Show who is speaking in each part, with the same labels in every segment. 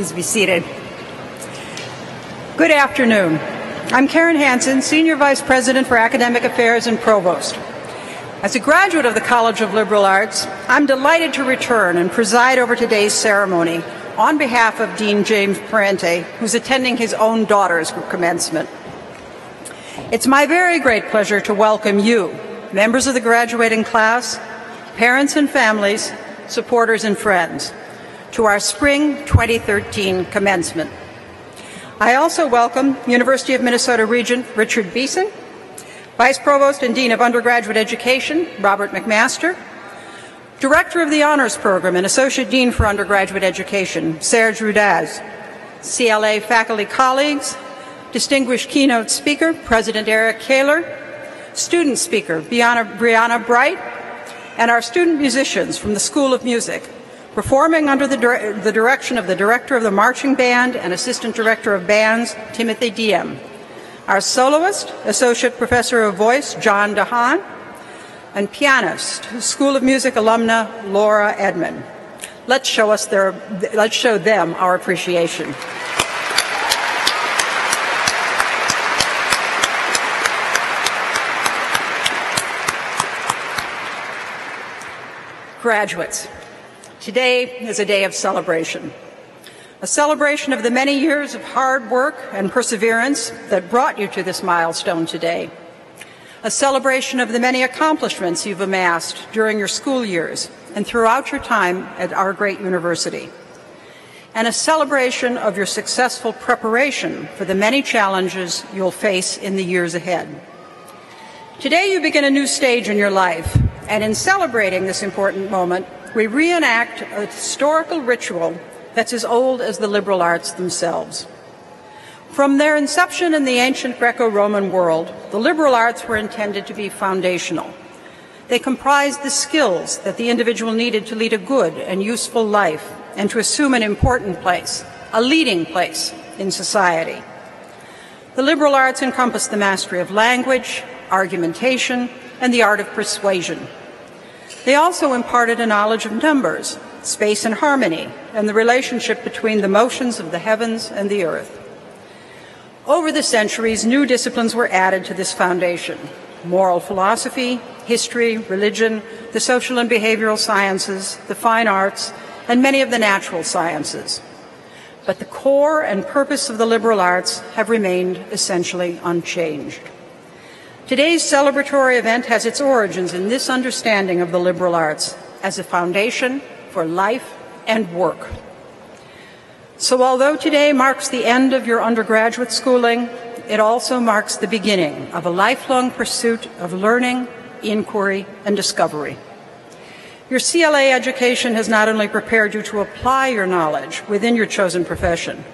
Speaker 1: Please be seated. Good afternoon. I'm Karen Hansen, Senior Vice President for Academic Affairs and Provost. As a graduate of the College of Liberal Arts, I'm delighted to return and preside over today's ceremony on behalf of Dean James Parente, who's attending his own daughter's commencement. It's my very great pleasure to welcome you, members of the graduating class, parents and families, supporters and friends, to our Spring 2013 commencement. I also welcome University of Minnesota Regent Richard Beeson, Vice Provost and Dean of Undergraduate Education Robert McMaster, Director of the Honors Program and Associate Dean for Undergraduate Education Serge Rudaz, CLA faculty colleagues, distinguished keynote speaker President Eric Kaler, student speaker Brianna Bright, and our student musicians from the School of Music, performing under the direction of the Director of the Marching Band and Assistant Director of Bands Timothy Diem, our soloist, Associate Professor of Voice John DeHaan, and pianist, School of Music alumna Laura Edmond. Let's show them our appreciation. Graduates, today is a day of celebration. A celebration of the many years of hard work and perseverance that brought you to this milestone today. A celebration of the many accomplishments you've amassed during your school years and throughout your time at our great university. And a celebration of your successful preparation for the many challenges you'll face in the years ahead. Today you begin a new stage in your life, and in celebrating this important moment, we reenact a historical ritual that's as old as the liberal arts themselves. From their inception in the ancient Greco-Roman world, the liberal arts were intended to be foundational. They comprised the skills that the individual needed to lead a good and useful life and to assume an important place, a leading place in society. The liberal arts encompassed the mastery of language, argumentation, and the art of persuasion. They also imparted a knowledge of numbers, space and harmony, and the relationship between the motions of the heavens and the earth. Over the centuries, new disciplines were added to this foundation: moral philosophy, history, religion, the social and behavioral sciences, the fine arts, and many of the natural sciences. But the core and purpose of the liberal arts have remained essentially unchanged. Today's celebratory event has its origins in this understanding of the liberal arts as a foundation for life and work. So although today marks the end of your undergraduate schooling, it also marks the beginning of a lifelong pursuit of learning, inquiry, and discovery. Your CLA education has not only prepared you to apply your knowledge within your chosen profession,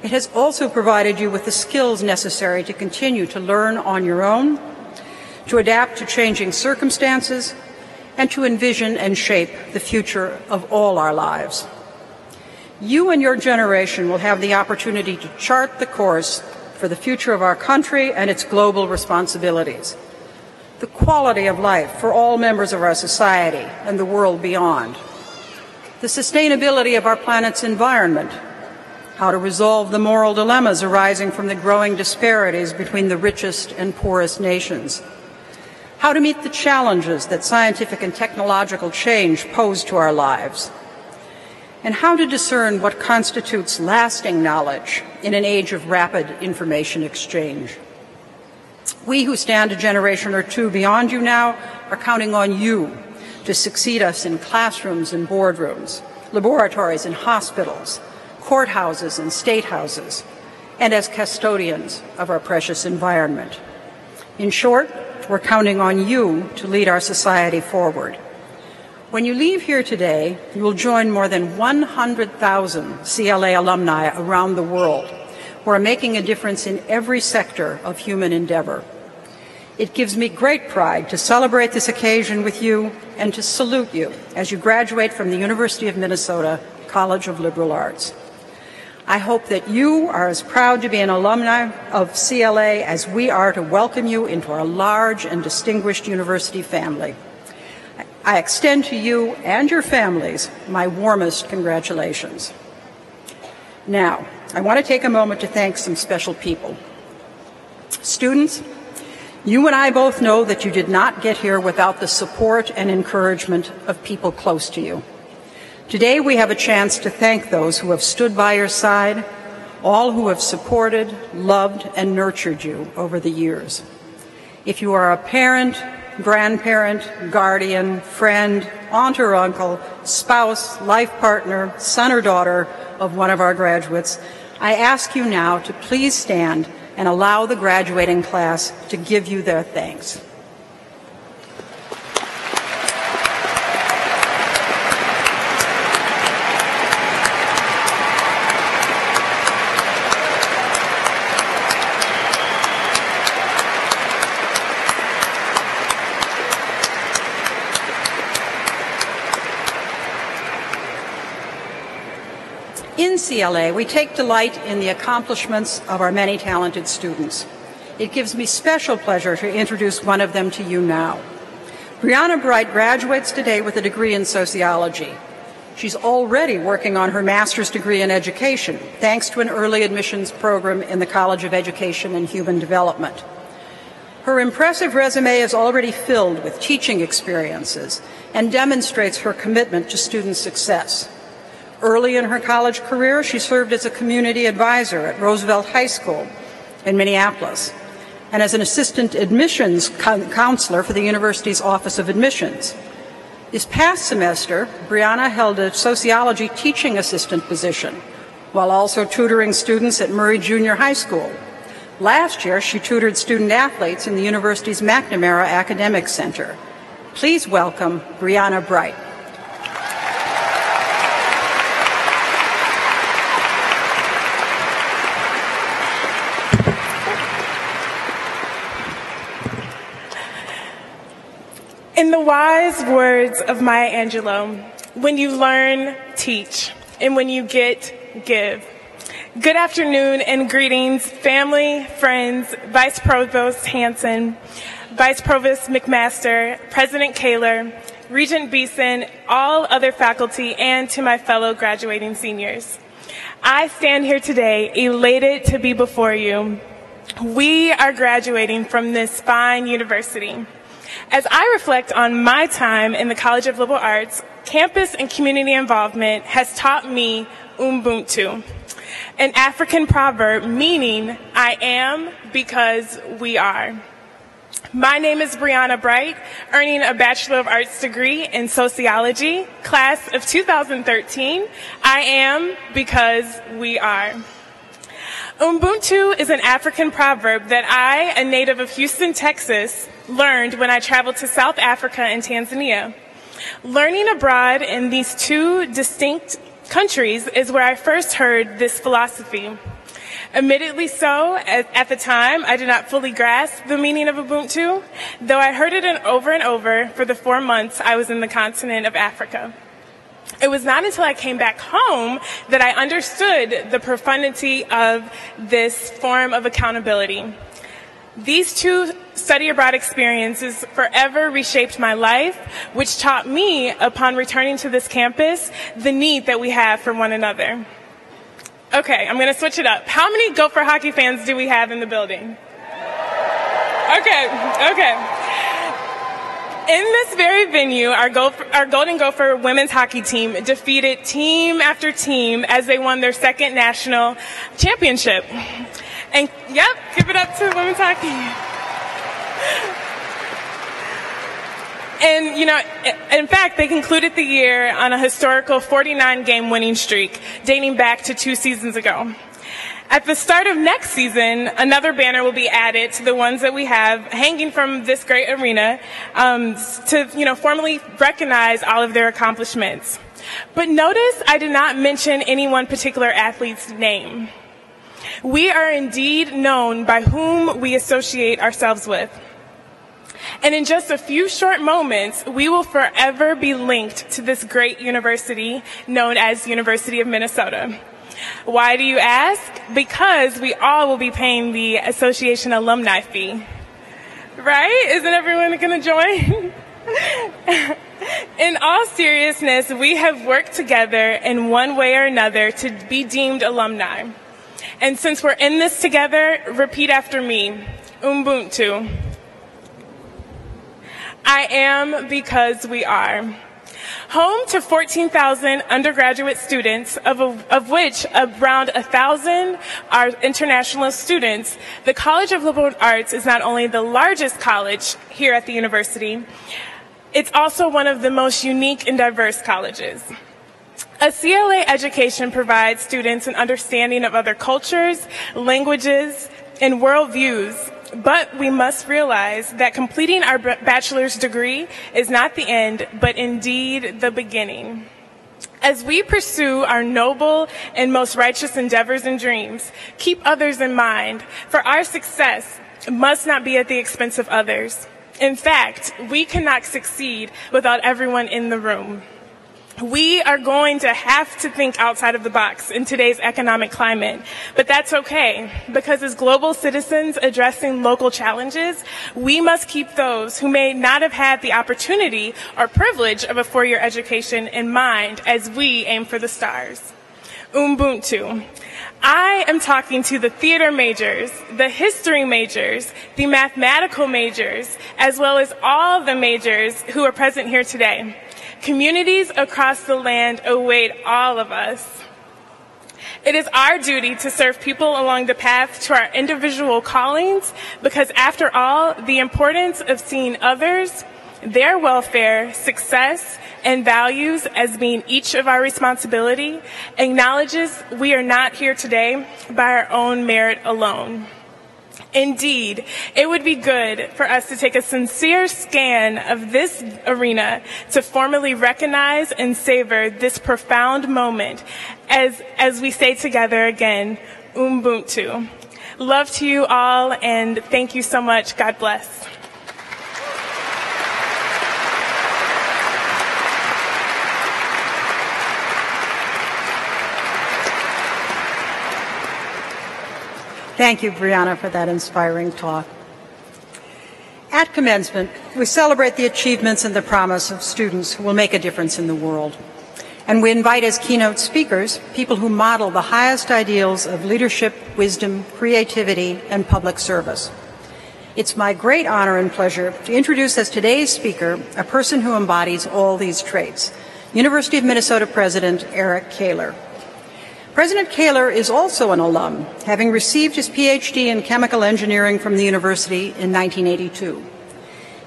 Speaker 1: it has also provided you with the skills necessary to continue to learn on your own, to adapt to changing circumstances, and to envision and shape the future of all our lives. You and your generation will have the opportunity to chart the course for the future of our country and its global responsibilities, the quality of life for all members of our society and the world beyond, the sustainability of our planet's environment, how to resolve the moral dilemmas arising from the growing disparities between the richest and poorest nations, how to meet the challenges that scientific and technological change pose to our lives, and how to discern what constitutes lasting knowledge in an age of rapid information exchange. We who stand a generation or two beyond you now are counting on you to succeed us in classrooms and boardrooms, laboratories and hospitals, courthouses and state houses, and as custodians of our precious environment. In short, we're counting on you to lead our society forward. When you leave here today, you will join more than 100,000 CLA alumni around the world who are making a difference in every sector of human endeavor. It gives me great pride to celebrate this occasion with you and to salute you as you graduate from the University of Minnesota College of Liberal Arts. I hope that you are as proud to be an alumni of CLA as we are to welcome you into our large and distinguished university family. I extend to you and your families my warmest congratulations. Now, I want to take a moment to thank some special people. Students, you and I both know that you did not get here without the support and encouragement of people close to you. Today we have a chance to thank those who have stood by your side, all who have supported, loved, and nurtured you over the years. If you are a parent, grandparent, guardian, friend, aunt or uncle, spouse, life partner, son or daughter of one of our graduates, I ask you now to please stand and allow the graduating class to give you their thanks. In CLA, we take delight in the accomplishments of our many talented students. It gives me special pleasure to introduce one of them to you now. Brianna Bright graduates today with a degree in sociology. She's already working on her master's degree in education, thanks to an early admissions program in the College of Education and Human Development. Her impressive resume is already filled with teaching experiences and demonstrates her commitment to student success. Early in her college career, she served as a community advisor at Roosevelt High School in Minneapolis and as an assistant admissions counselor for the university's Office of Admissions. This past semester, Brianna held a sociology teaching assistant position while also tutoring students at Murray Junior High School. Last year, she tutored student athletes in the university's McNamara Academic Center. Please welcome Brianna Bright.
Speaker 2: In the wise words of Maya Angelou, when you learn, teach, and when you get, give. Good afternoon and greetings, family, friends, Vice Provost Hanson, Vice Provost McMaster, President Kaler, Regent Beeson, all other faculty, and to my fellow graduating seniors. I stand here today elated to be before you. We are graduating from this fine university. As I reflect on my time in the College of Liberal Arts, campus and community involvement has taught me Ubuntu, an African proverb meaning I am because we are. My name is Brianna Bright, earning a Bachelor of Arts degree in sociology, class of 2013. I am because we are. Ubuntu is an African proverb that I, a native of Houston, Texas, learned when I traveled to South Africa and Tanzania. Learning abroad in these two distinct countries is where I first heard this philosophy. Admittedly so, at the time, I did not fully grasp the meaning of Ubuntu, though I heard it over and over for the 4 months I was in the continent of Africa. It was not until I came back home that I understood the profundity of this form of accountability. These two study abroad experiences forever reshaped my life, which taught me, upon returning to this campus, the need that we have for one another. Okay, I'm going to switch it up. How many Gopher hockey fans do we have in the building? Okay. In this very venue, our Golden Gopher women's hockey team defeated team after team as they won their second national championship. And, yep, give it up to women's hockey. And, you know, in fact, they concluded the year on a historical 49-game winning streak dating back to 2 seasons ago. At the start of next season, another banner will be added to the ones that we have hanging from this great arena to, you know, formally recognize all of their accomplishments. But notice I did not mention any one particular athlete's name. We are indeed known by whom we associate ourselves with. And in just a few short moments, we will forever be linked to this great university known as University of Minnesota. Why do you ask? Because we all will be paying the association alumni fee. Right? Isn't everyone going to join? In all seriousness, we have worked together in one way or another to be deemed alumni. And since we're in this together, repeat after me, Ubuntu. I am because we are. Home to 14,000 undergraduate students, of which around 1,000 are international students, the College of Liberal Arts is not only the largest college here at the university, it's also one of the most unique and diverse colleges. A CLA education provides students an understanding of other cultures, languages, and worldviews. But we must realize that completing our bachelor's degree is not the end, but indeed the beginning. As we pursue our noble and most righteous endeavors and dreams, keep others in mind, for our success must not be at the expense of others. In fact, we cannot succeed without everyone in the room. We are going to have to think outside of the box in today's economic climate, but that's okay, because as global citizens addressing local challenges, we must keep those who may not have had the opportunity or privilege of a four-year education in mind as we aim for the stars. Ubuntu. I am talking to the theater majors, the history majors, the mathematical majors, as well as all the majors who are present here today. Communities across the land await all of us. It is our duty to serve people along the path to our individual callings, because after all, the importance of seeing others, their welfare, success, and values as being each of our responsibility acknowledges we are not here today by our own merit alone. Indeed, it would be good for us to take a sincere scan of this arena to formally recognize and savor this profound moment as we say together again, Ubuntu. Love to you all, and thank you so much. God bless.
Speaker 1: Thank you, Brianna, for that inspiring talk. At commencement, we celebrate the achievements and the promise of students who will make a difference in the world. And we invite as keynote speakers people who model the highest ideals of leadership, wisdom, creativity, and public service. It's my great honor and pleasure to introduce as today's speaker a person who embodies all these traits, University of Minnesota President Eric Kaler. President Kaler is also an alum, having received his PhD in chemical engineering from the university in 1982.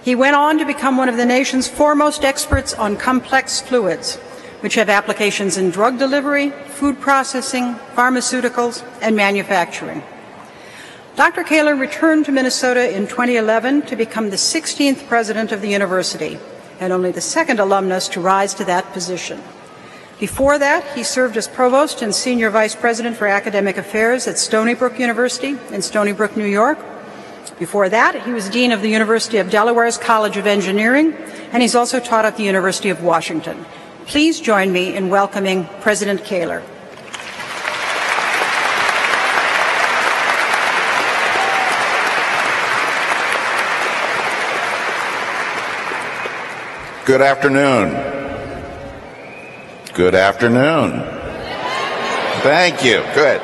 Speaker 1: He went on to become one of the nation's foremost experts on complex fluids, which have applications in drug delivery, food processing, pharmaceuticals, and manufacturing. Dr. Kaler returned to Minnesota in 2011 to become the 16th president of the university, and only the second alumnus to rise to that position. Before that, he served as provost and senior vice president for academic affairs at Stony Brook University in Stony Brook, New York. Before that, he was dean of the University of Delaware's College of Engineering, and he's also taught at the University of Washington. Please join me in welcoming President Kaler.
Speaker 3: Good afternoon. Good afternoon. Thank you. Good.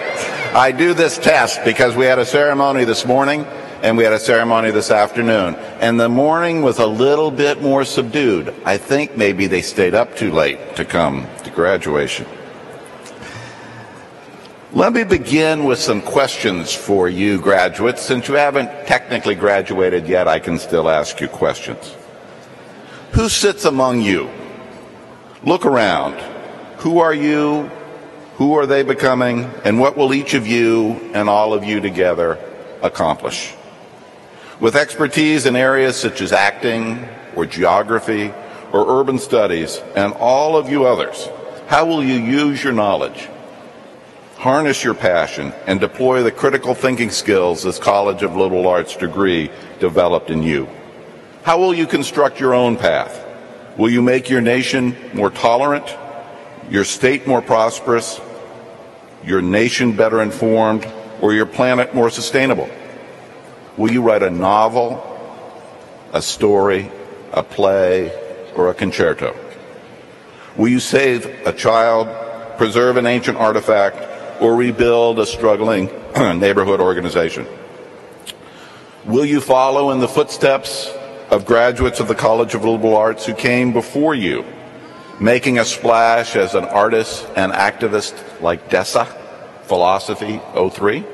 Speaker 3: I do this test because we had a ceremony this morning and we had a ceremony this afternoon. And the morning was a little bit more subdued. I think maybe they stayed up too late to come to graduation. Let me begin with some questions for you graduates. Since you haven't technically graduated yet, I can still ask you questions. Who sits among you? Look around. Who are you? Who are they becoming? And what will each of you and all of you together accomplish? With expertise in areas such as acting or geography or urban studies and all of you others, how will you use your knowledge, harness your passion, and deploy the critical thinking skills this College of Liberal Arts degree developed in you? How will you construct your own path? Will you make your nation more tolerant, your state more prosperous, your nation better informed, or your planet more sustainable? Will you write a novel, a story, a play, or a concerto? Will you save a child, preserve an ancient artifact, or rebuild a struggling neighborhood organization? Will you follow in the footsteps of graduates of the College of Liberal Arts who came before you, making a splash as an artist and activist like Dessa, Philosophy 03?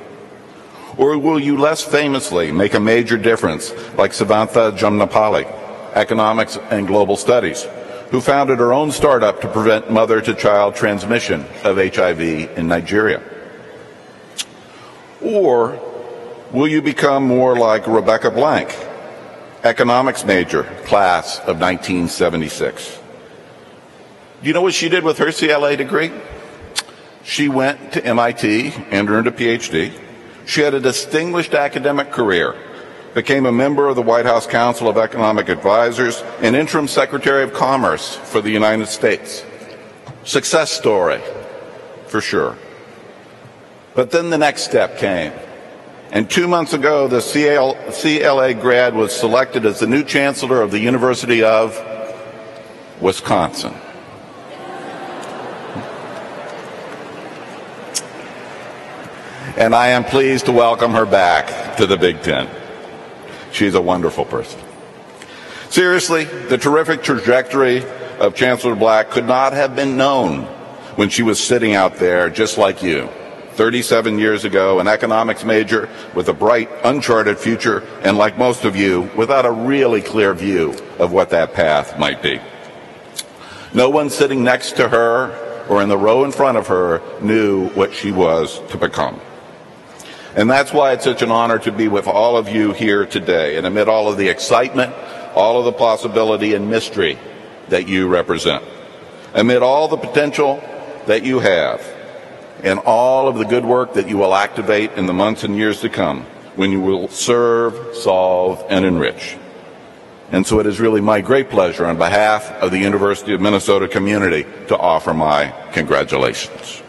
Speaker 3: Or will you less famously make a major difference like Savantha Jamnapali, Economics and Global Studies, who founded her own startup to prevent mother-to-child transmission of HIV in Nigeria? Or will you become more like Rebecca Blank, economics major, class of 1976? Do you know what she did with her CLA degree? She went to MIT and earned a PhD. She had a distinguished academic career, became a member of the White House Council of Economic Advisors and interim Secretary of Commerce for the United States. Success story, for sure. But then the next step came. And 2 months ago, the CLA grad was selected as the new chancellor of the University of Wisconsin. And I am pleased to welcome her back to the Big Ten. She's a wonderful person. Seriously, the terrific trajectory of Chancellor Black could not have been known when she was sitting out there just like you, 37 years ago, an economics major with a bright, uncharted future, and like most of you, without a really clear view of what that path might be. No one sitting next to her or in the row in front of her knew what she was to become. And that's why it's such an honor to be with all of you here today, and amid all of the excitement, all of the possibility and mystery that you represent, amid all the potential that you have, and all of the good work that you will activate in the months and years to come, when you will serve, solve, and enrich. And so it is really my great pleasure on behalf of the University of Minnesota community to offer my congratulations.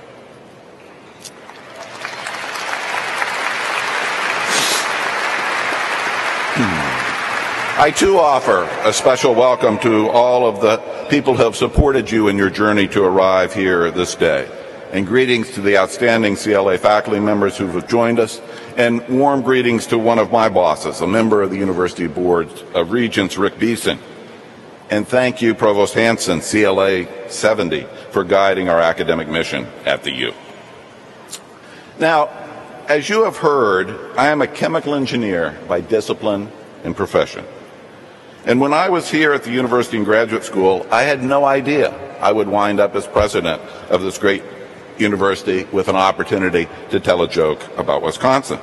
Speaker 3: I too offer a special welcome to all of the people who have supported you in your journey to arrive here this day, and greetings to the outstanding CLA faculty members who have joined us, and warm greetings to one of my bosses, a member of the University Board of Regents, Rick Beeson. And thank you, Provost Hanson, CLA 70, for guiding our academic mission at the U. Now, as you have heard, I am a chemical engineer by discipline and profession. And when I was here at the university and graduate school, I had no idea I would wind up as president of this great university with an opportunity to tell a joke about Wisconsin.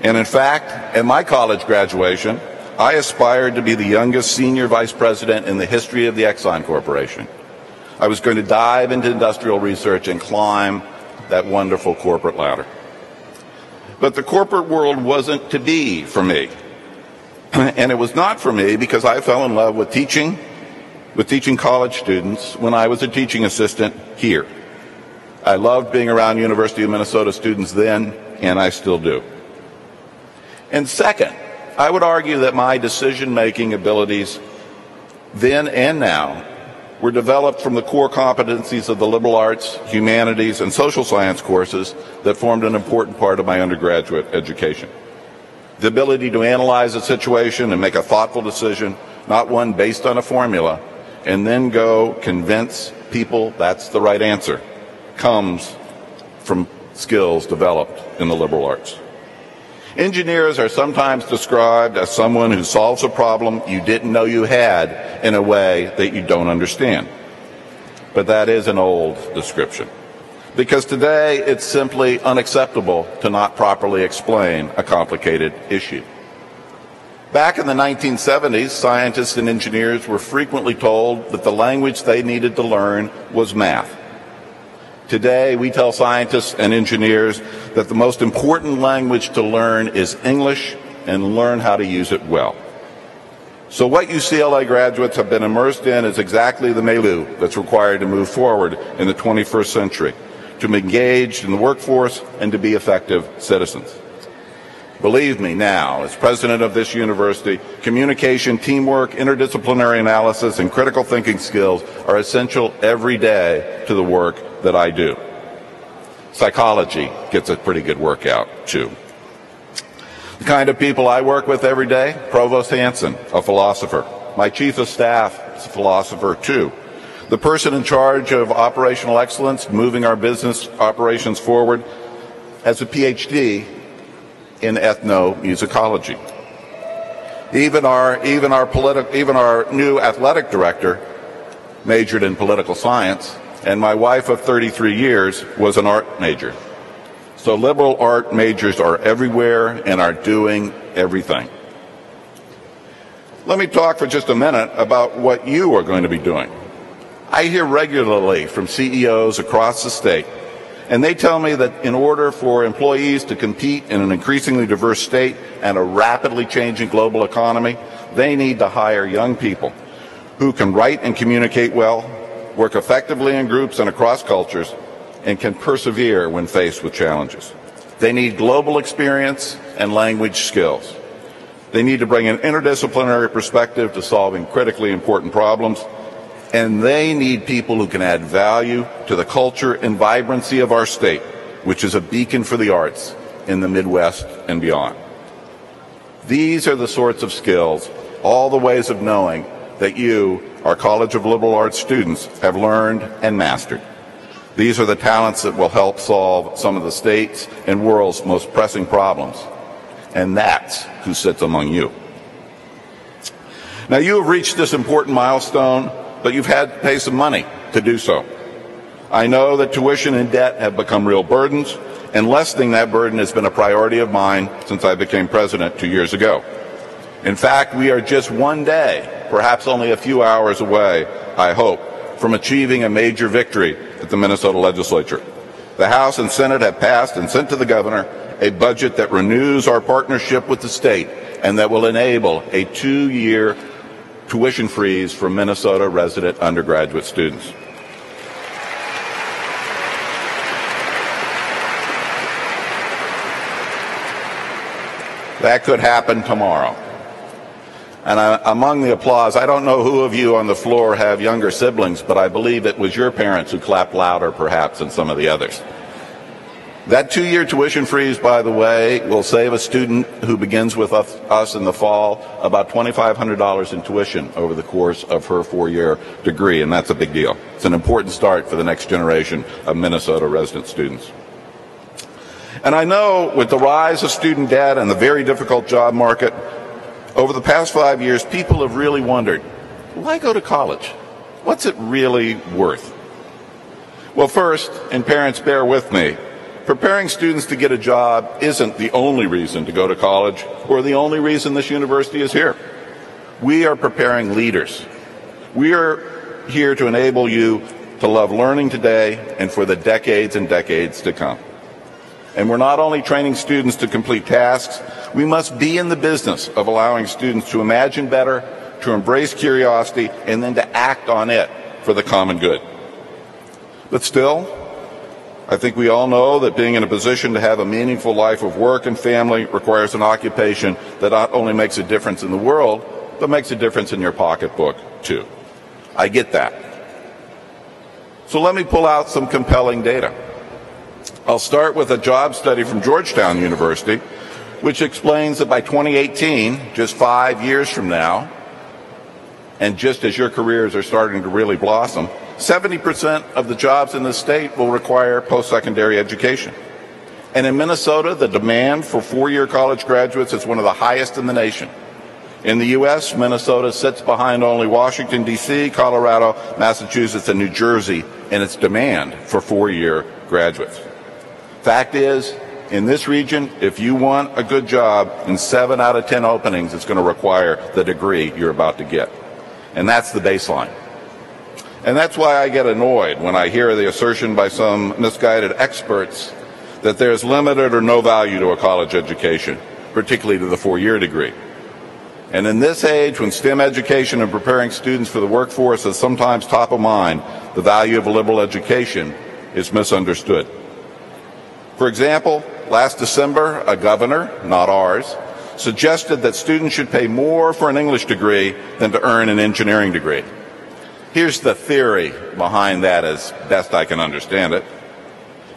Speaker 3: And in fact, at my college graduation, I aspired to be the youngest senior vice president in the history of the Exxon Corporation. I was going to dive into industrial research and climb that wonderful corporate ladder. But the corporate world wasn't to be for me. And it was not for me because I fell in love with teaching college students when I was a teaching assistant here. I loved being around University of Minnesota students then, and I still do. And second, I would argue that my decision-making abilities then and now were developed from the core competencies of the liberal arts, humanities, and social science courses that formed an important part of my undergraduate education. The ability to analyze a situation and make a thoughtful decision, not one based on a formula, and then go convince people that's the right answer, comes from skills developed in the liberal arts. Engineers are sometimes described as someone who solves a problem you didn't know you had in a way that you don't understand. But that is an old description, because today it's simply unacceptable to not properly explain a complicated issue. Back in the 1970s, scientists and engineers were frequently told that the language they needed to learn was math. Today, we tell scientists and engineers that the most important language to learn is English, and learn how to use it well. So what you CLA graduates have been immersed in is exactly the milieu that's required to move forward in the 21st century, to be engaged in the workforce and to be effective citizens. Believe me now, as president of this university, communication, teamwork, interdisciplinary analysis, and critical thinking skills are essential every day to the work that I do. Psychology gets a pretty good workout, too. The kind of people I work with every day, Provost Hanson, a philosopher. My chief of staff is a philosopher, too. The person in charge of operational excellence, moving our business operations forward, has a PhD in ethnomusicology. Even our new athletic director majored in political science, and my wife of 33 years was an art major. So liberal art majors are everywhere and are doing everything. Let me talk for just a minute about what you are going to be doing. I hear regularly from CEOs across the state, and they tell me that in order for employees to compete in an increasingly diverse state and a rapidly changing global economy, they need to hire young people who can write and communicate well, work effectively in groups and across cultures, and can persevere when faced with challenges. They need global experience and language skills. They need to bring an interdisciplinary perspective to solving critically important problems, and they need people who can add value to the culture and vibrancy of our state, which is a beacon for the arts in the Midwest and beyond. These are the sorts of skills, all the ways of knowing that you, our College of Liberal Arts students, have learned and mastered. These are the talents that will help solve some of the state's and world's most pressing problems. And that's who sits among you. Now, you have reached this important milestone, but you've had to pay some money to do so. I know that tuition and debt have become real burdens, and lessening that burden has been a priority of mine since I became president 2 years ago. In fact, we are just one day, perhaps only a few hours away, I hope, from achieving a major victory at the Minnesota legislature. The House and Senate have passed and sent to the governor a budget that renews our partnership with the state and that will enable a 2-year tuition freeze for Minnesota resident undergraduate students. That could happen tomorrow. And among the applause, I don't know who of you on the floor have younger siblings, but I believe it was your parents who clapped louder, perhaps, than some of the others. That 2-year tuition freeze, by the way, will save a student who begins with us in the fall about $2,500 in tuition over the course of her 4-year degree, and that's a big deal. It's an important start for the next generation of Minnesota resident students. And I know with the rise of student debt and the very difficult job market, over the past 5 years, people have really wondered, why go to college? What's it really worth? Well, first, and parents bear with me, preparing students to get a job isn't the only reason to go to college or the only reason this university is here. We are preparing leaders. We are here to enable you to love learning today and for the decades and decades to come. And we're not only training students to complete tasks, we must be in the business of allowing students to imagine better, to embrace curiosity, and then to act on it for the common good. But still, I think we all know that being in a position to have a meaningful life of work and family requires an occupation that not only makes a difference in the world, but makes a difference in your pocketbook, too. I get that. So let me pull out some compelling data. I'll start with a job study from Georgetown University, which explains that by 2018, just 5 years from now, and just as your careers are starting to really blossom, 70% of the jobs in the state will require post-secondary education. And in Minnesota, the demand for 4-year college graduates is one of the highest in the nation. In the U.S., Minnesota sits behind only Washington, D.C., Colorado, Massachusetts, and New Jersey in its demand for 4-year graduates. Fact is, in this region, if you want a good job, in 7 out of 10 openings, it's going to require the degree you're about to get. And that's the baseline. And that's why I get annoyed when I hear the assertion by some misguided experts that there's limited or no value to a college education, particularly to the 4-year degree. And in this age, when STEM education and preparing students for the workforce is sometimes top of mind, the value of a liberal education is misunderstood. For example, last December, a governor, not ours, suggested that students should pay more for an English degree than to earn an engineering degree. Here's the theory behind that as best I can understand it.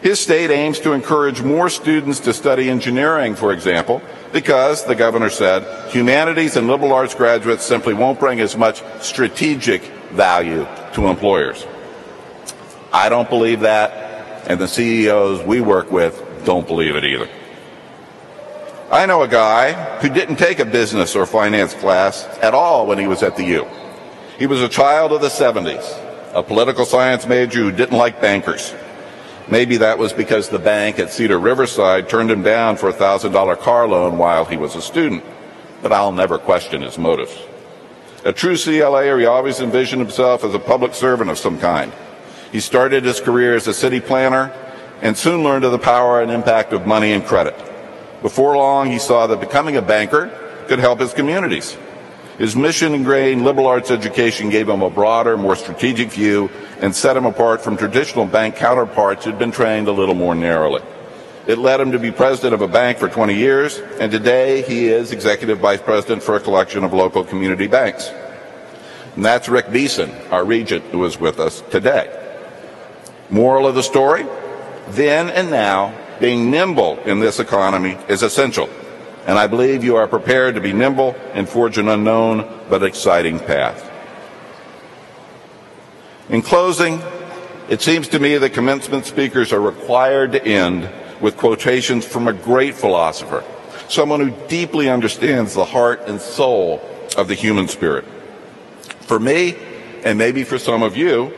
Speaker 3: His state aims to encourage more students to study engineering, for example, because, the governor said, humanities and liberal arts graduates simply won't bring as much strategic value to employers. I don't believe that, and the CEOs we work with don't believe it either. I know a guy who didn't take a business or finance class at all when he was at the U. He was a child of the 70s, a political science major who didn't like bankers. Maybe that was because the bank at Cedar Riverside turned him down for a $1,000 car loan while he was a student, but I'll never question his motives. A true CLAer, he always envisioned himself as a public servant of some kind. He started his career as a city planner and soon learned of the power and impact of money and credit. Before long, he saw that becoming a banker could help his communities. His mission-ingrained liberal arts education gave him a broader, more strategic view and set him apart from traditional bank counterparts who'd been trained a little more narrowly. It led him to be president of a bank for 20 years, and today he is executive vice president for a collection of local community banks. And that's Rick Beeson, our regent, who is with us today. Moral of the story? Then and now, being nimble in this economy is essential. And I believe you are prepared to be nimble and forge an unknown but exciting path. In closing, it seems to me that commencement speakers are required to end with quotations from a great philosopher, someone who deeply understands the heart and soul of the human spirit. For me, and maybe for some of you,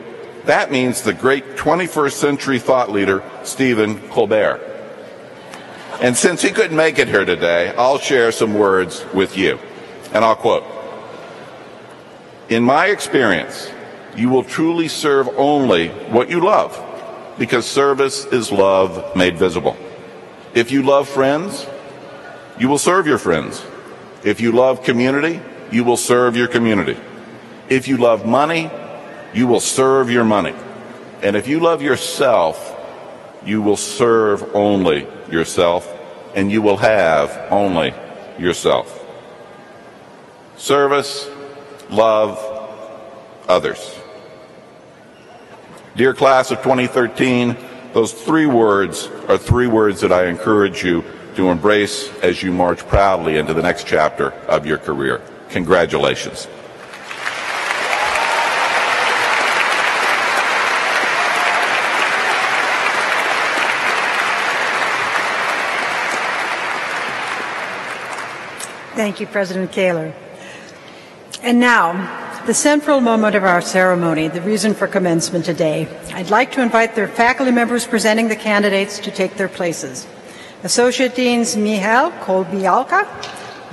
Speaker 3: that means the great 21st century thought leader, Stephen Colbert. And since he couldn't make it here today, I'll share some words with you. And I'll quote, "In my experience, you will truly serve only what you love, because service is love made visible. If you love friends, you will serve your friends. If you love community, you will serve your community. If you love money, you will serve your money. And if you love yourself, you will serve only yourself, and you will have only yourself." Service, love, others. Dear class of 2013, those three words are three words that I encourage you to embrace as you march proudly into the next chapter of your career. Congratulations.
Speaker 1: Thank you, President Kaler. And now, the central moment of our ceremony, the reason for commencement today. I'd like to invite the faculty members presenting the candidates to take their places. Associate Deans Michal Kolbialka,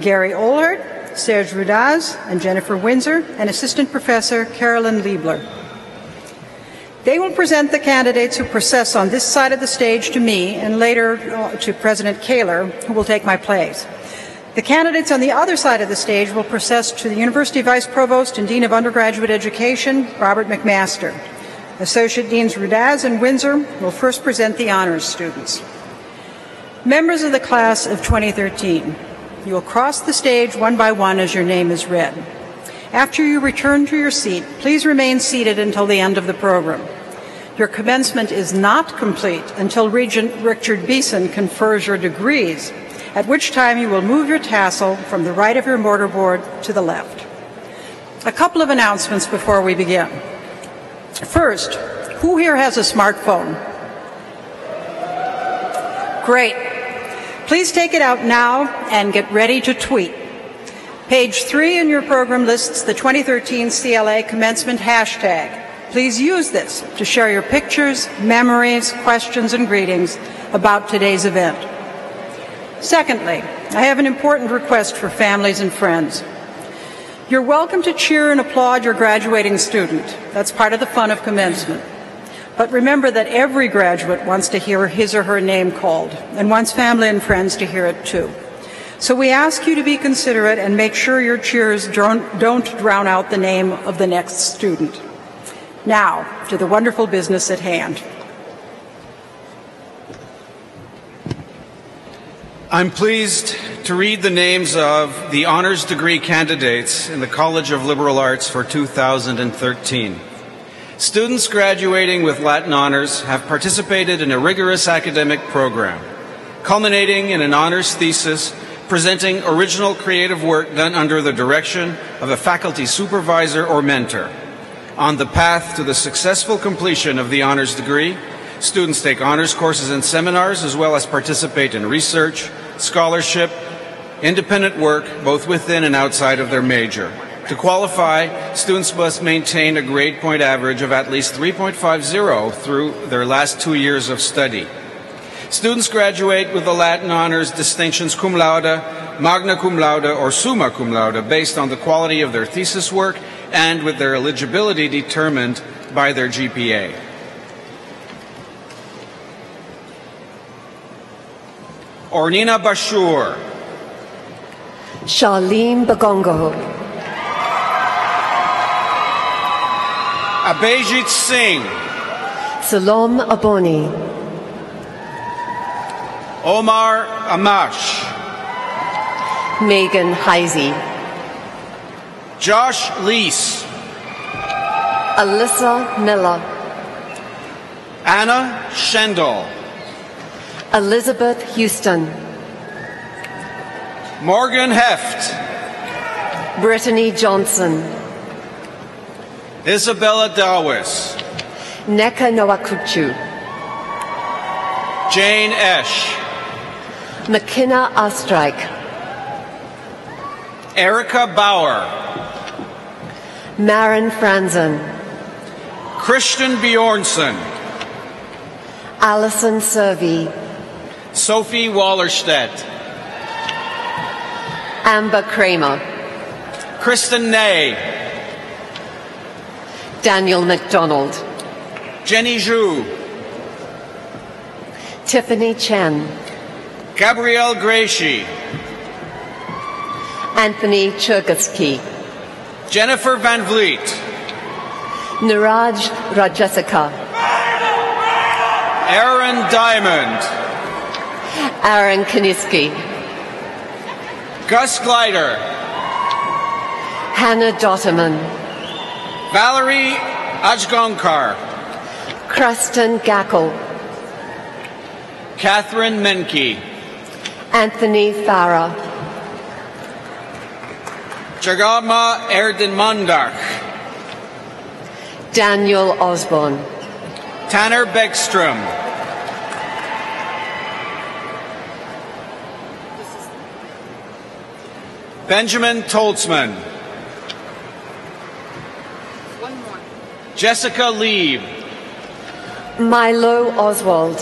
Speaker 1: Gary Olhert, Serge Rudaz, and Jennifer Windsor, and Assistant Professor Carolyn Liebler. They will present the candidates who process on this side of the stage to me and later to President Kaler, who will take my place. The candidates on the other side of the stage will process to the University Vice Provost and Dean of Undergraduate Education, Robert McMaster. Associate Deans Rudaz and Windsor will first present the honors students. Members of the class of 2013, you will cross the stage one by one as your name is read. After you return to your seat, please remain seated until the end of the program. Your commencement is not complete until Regent Richard Beeson confers your degrees, at which time you will move your tassel from the right of your mortarboard to the left. A couple of announcements before we begin. First, who here has a smartphone? Great. Please take it out now and get ready to tweet. Page 3 in your program lists the 2013 CLA commencement hashtag. Please use this to share your pictures, memories, questions, and greetings about today's event. Secondly, I have an important request for families and friends. You're welcome to cheer and applaud your graduating student. That's part of the fun of commencement. But remember that every graduate wants to hear his or her name called and wants family and friends to hear it too. So we ask you to be considerate and make sure your cheers don't drown out the name of the next student. Now, to the wonderful business at hand.
Speaker 4: I'm pleased to read the names of the honors degree candidates in the College of Liberal Arts for 2013. Students graduating with Latin honors have participated in a rigorous academic program, culminating in an honors thesis presenting original creative work done under the direction of a faculty supervisor or mentor. On the path to the successful completion of the honors degree, students take honors courses and seminars as well as participate in research, scholarship, independent work, both within and outside of their major. To qualify, students must maintain a grade point average of at least 3.50 through their last 2 years of study. Students graduate with the Latin honors distinctions cum laude, magna cum laude, or summa cum laude based on the quality of their thesis work and with their eligibility determined by their GPA. Ornina Bashur,
Speaker 5: Charlene Bagongo,
Speaker 4: Abhijit Singh,
Speaker 5: Salom Aboni,
Speaker 4: Omar Amash,
Speaker 5: Megan Heisey,
Speaker 4: Josh Lees,
Speaker 5: Alyssa Miller,
Speaker 4: Anna Schendel,
Speaker 5: Elizabeth Houston,
Speaker 4: Morgan Heft,
Speaker 5: Brittany Johnson,
Speaker 4: Isabella Dawes,
Speaker 5: Neka Noakuchu,
Speaker 4: Jane Esch,
Speaker 5: McKenna Astrike,
Speaker 4: Erica Bauer,
Speaker 5: Maren Franzen,
Speaker 4: Christian Bjornsson,
Speaker 5: Alison Servey,
Speaker 4: Sophie Wallerstedt,
Speaker 5: Amber Kramer,
Speaker 4: Kristen Ney,
Speaker 5: Daniel McDonald,
Speaker 4: Jenny Zhu,
Speaker 5: Tiffany Chen,
Speaker 4: Gabrielle Gracie,
Speaker 5: Anthony Chergusky,
Speaker 4: Jennifer Van Vliet,
Speaker 5: Niraj Rajasika,
Speaker 4: Aaron Diamond,
Speaker 5: Aaron Kaniski,
Speaker 4: Gus Glider,
Speaker 5: Hannah Dotterman,
Speaker 4: Valerie Ajgonkar,
Speaker 5: Kristen Gackle,
Speaker 4: Catherine Menke,
Speaker 5: Anthony Farah,
Speaker 4: Jagama Erdinmandak,
Speaker 5: Daniel Osborne,
Speaker 4: Tanner Beckstrom, Benjamin Toltzman, Jessica Lieb,
Speaker 5: Milo Oswald,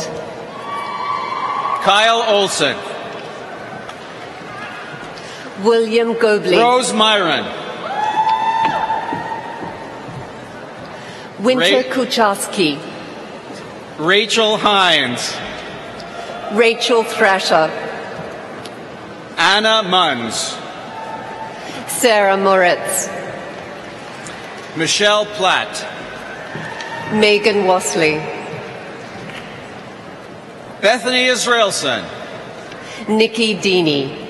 Speaker 4: Kyle Olson,
Speaker 5: William Gobley,
Speaker 4: Rose Myron,
Speaker 5: Winter Kucharski,
Speaker 4: Rachel Hines,
Speaker 5: Rachel Thrasher,
Speaker 4: Anna Munns,
Speaker 5: Sarah Moritz,
Speaker 4: Michelle Platt,
Speaker 5: Megan Wasley,
Speaker 4: Bethany Israelson,
Speaker 5: Nikki Deeney,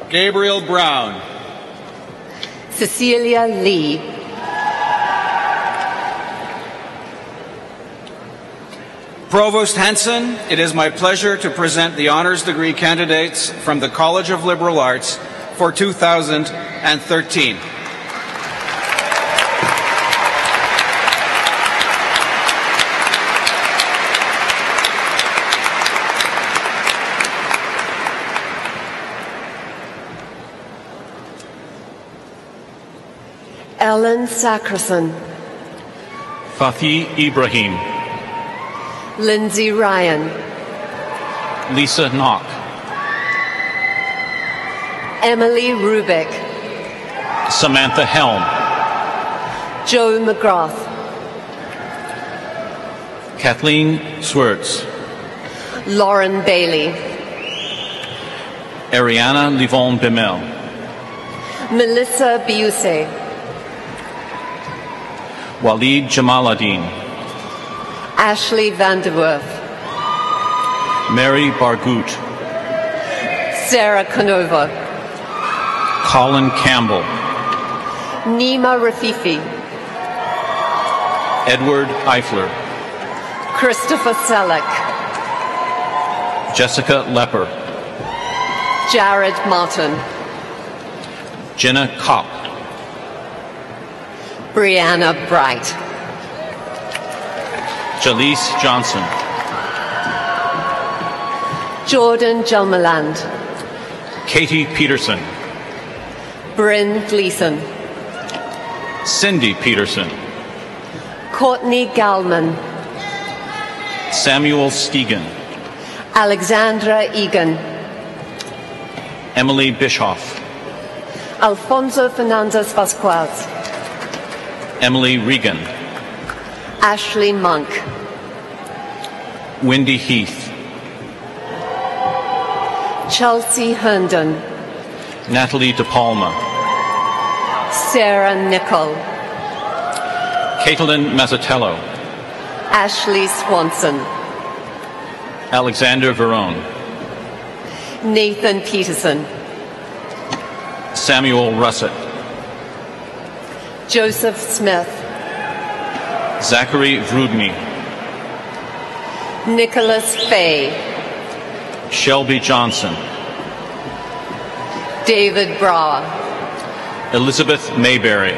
Speaker 4: Gabriel Brown,
Speaker 5: Cecilia Lee,
Speaker 4: Provost Henson, it is my pleasure to present the honors degree candidates from the College of Liberal Arts for 2013.
Speaker 5: Ellen Sackerson,
Speaker 6: Fathi Ibrahim,
Speaker 5: Lindsay Ryan,
Speaker 6: Lisa Knock,
Speaker 5: Emily Rubik,
Speaker 6: Samantha Helm,
Speaker 5: Joe McGrath,
Speaker 6: Kathleen Swerts,
Speaker 5: Lauren Bailey,
Speaker 6: Ariana Livon Bemel,
Speaker 5: Melissa Biuse,
Speaker 6: Walid Jamaluddin,
Speaker 5: Ashley Vanderwerf,
Speaker 6: Mary Bargoot,
Speaker 5: Sarah Canova,
Speaker 6: Colin Campbell,
Speaker 5: Nima Rafifi,
Speaker 6: Edward Eifler,
Speaker 5: Christopher Selleck,
Speaker 6: Jessica Lepper,
Speaker 5: Jared Martin,
Speaker 6: Jenna Kopp,
Speaker 5: Brianna Bright,
Speaker 6: Jaleese Johnson,
Speaker 5: Jordan Jelmaland,
Speaker 6: Katie Peterson,
Speaker 5: Bryn Gleason,
Speaker 6: Cindy Peterson,
Speaker 5: Courtney Gallman,
Speaker 6: Samuel Stegan,
Speaker 5: Alexandra Egan,
Speaker 6: Emily Bischoff,
Speaker 5: Alfonso Fernandez Vasquez,
Speaker 6: Emily Regan,
Speaker 5: Ashley Monk,
Speaker 6: Wendy Heath,
Speaker 5: Chelsea Herndon,
Speaker 6: Natalie DePalma,
Speaker 5: Sarah Nichol,
Speaker 6: Caitlin Mazzatello,
Speaker 5: Ashley Swanson,
Speaker 6: Alexander Verone,
Speaker 5: Nathan Peterson,
Speaker 6: Samuel Russett,
Speaker 5: Joseph Smith,
Speaker 6: Zachary Vrudny,
Speaker 5: Nicholas Fay,
Speaker 6: Shelby Johnson,
Speaker 5: David Brower,
Speaker 6: Elizabeth Mayberry,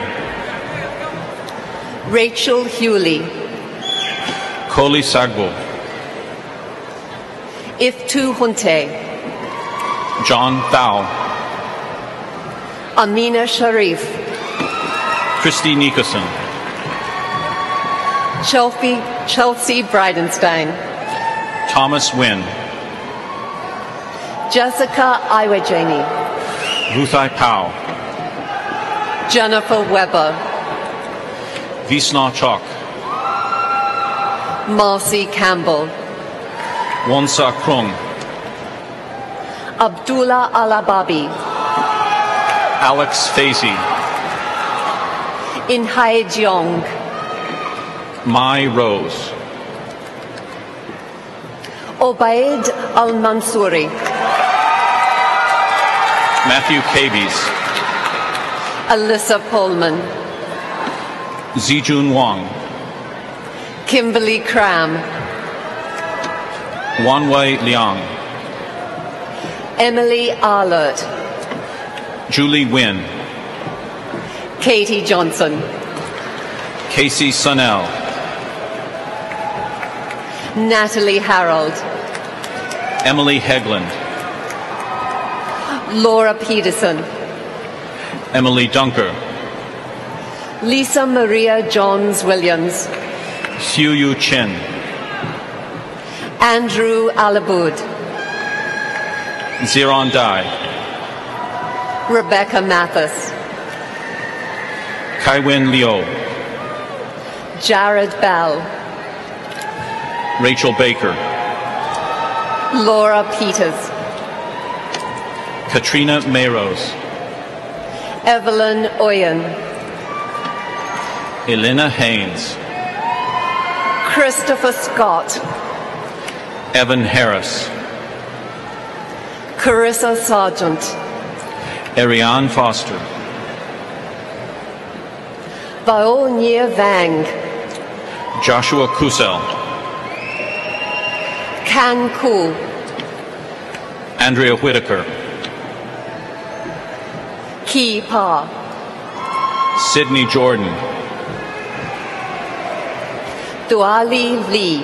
Speaker 5: Rachel Hewley,
Speaker 6: Koli Sagbo,
Speaker 5: Iftu Hunte,
Speaker 6: John Thau,
Speaker 5: Amina Sharif,
Speaker 6: Christy Nicholson,
Speaker 5: Chelsea Bridenstine,
Speaker 6: Thomas Wynn,
Speaker 5: Jessica Iwajani,
Speaker 6: Ruthai Pau,
Speaker 5: Jennifer Weber,
Speaker 6: Visna Chok,
Speaker 5: Marcy Campbell,
Speaker 6: Wonsa Krung,
Speaker 5: Abdullah Alababi,
Speaker 6: Alex Fazy,
Speaker 5: Inhai Jeong,
Speaker 6: Mai Rose,
Speaker 5: Obaid Al-Mansouri,
Speaker 6: Matthew Cabies,
Speaker 5: Alyssa Pullman,
Speaker 6: Zijun Wang,
Speaker 5: Kimberly Cram,
Speaker 6: Wanwei Liang,
Speaker 5: Emily Arlert,
Speaker 6: Julie Wynn,
Speaker 5: Katie Johnson,
Speaker 6: Casey Sunnell,
Speaker 5: Natalie Harold,
Speaker 6: Emily Hegland,
Speaker 5: Laura Peterson,
Speaker 6: Emily Dunker,
Speaker 5: Lisa Maria Johns Williams,
Speaker 6: Xiu Yu Chen,
Speaker 5: Andrew Alaboud,
Speaker 6: Ziron Dai,
Speaker 5: Rebecca Mathis,
Speaker 6: Kaiwin Liu,
Speaker 5: Jared Bell,
Speaker 6: Rachel Baker,
Speaker 5: Laura Peters,
Speaker 6: Katrina Mayrose,
Speaker 5: Evelyn Oyen,
Speaker 6: Elena Haynes,
Speaker 5: Christopher Scott,
Speaker 6: Evan Harris,
Speaker 5: Carissa Sargent,
Speaker 6: Ariane Foster,
Speaker 5: Vaonye Vang,
Speaker 6: Joshua Kusel,
Speaker 5: Kan Ku,
Speaker 6: Andrea Whitaker,
Speaker 5: Ki Pa,
Speaker 6: Sydney Jordan,
Speaker 5: Duali Lee,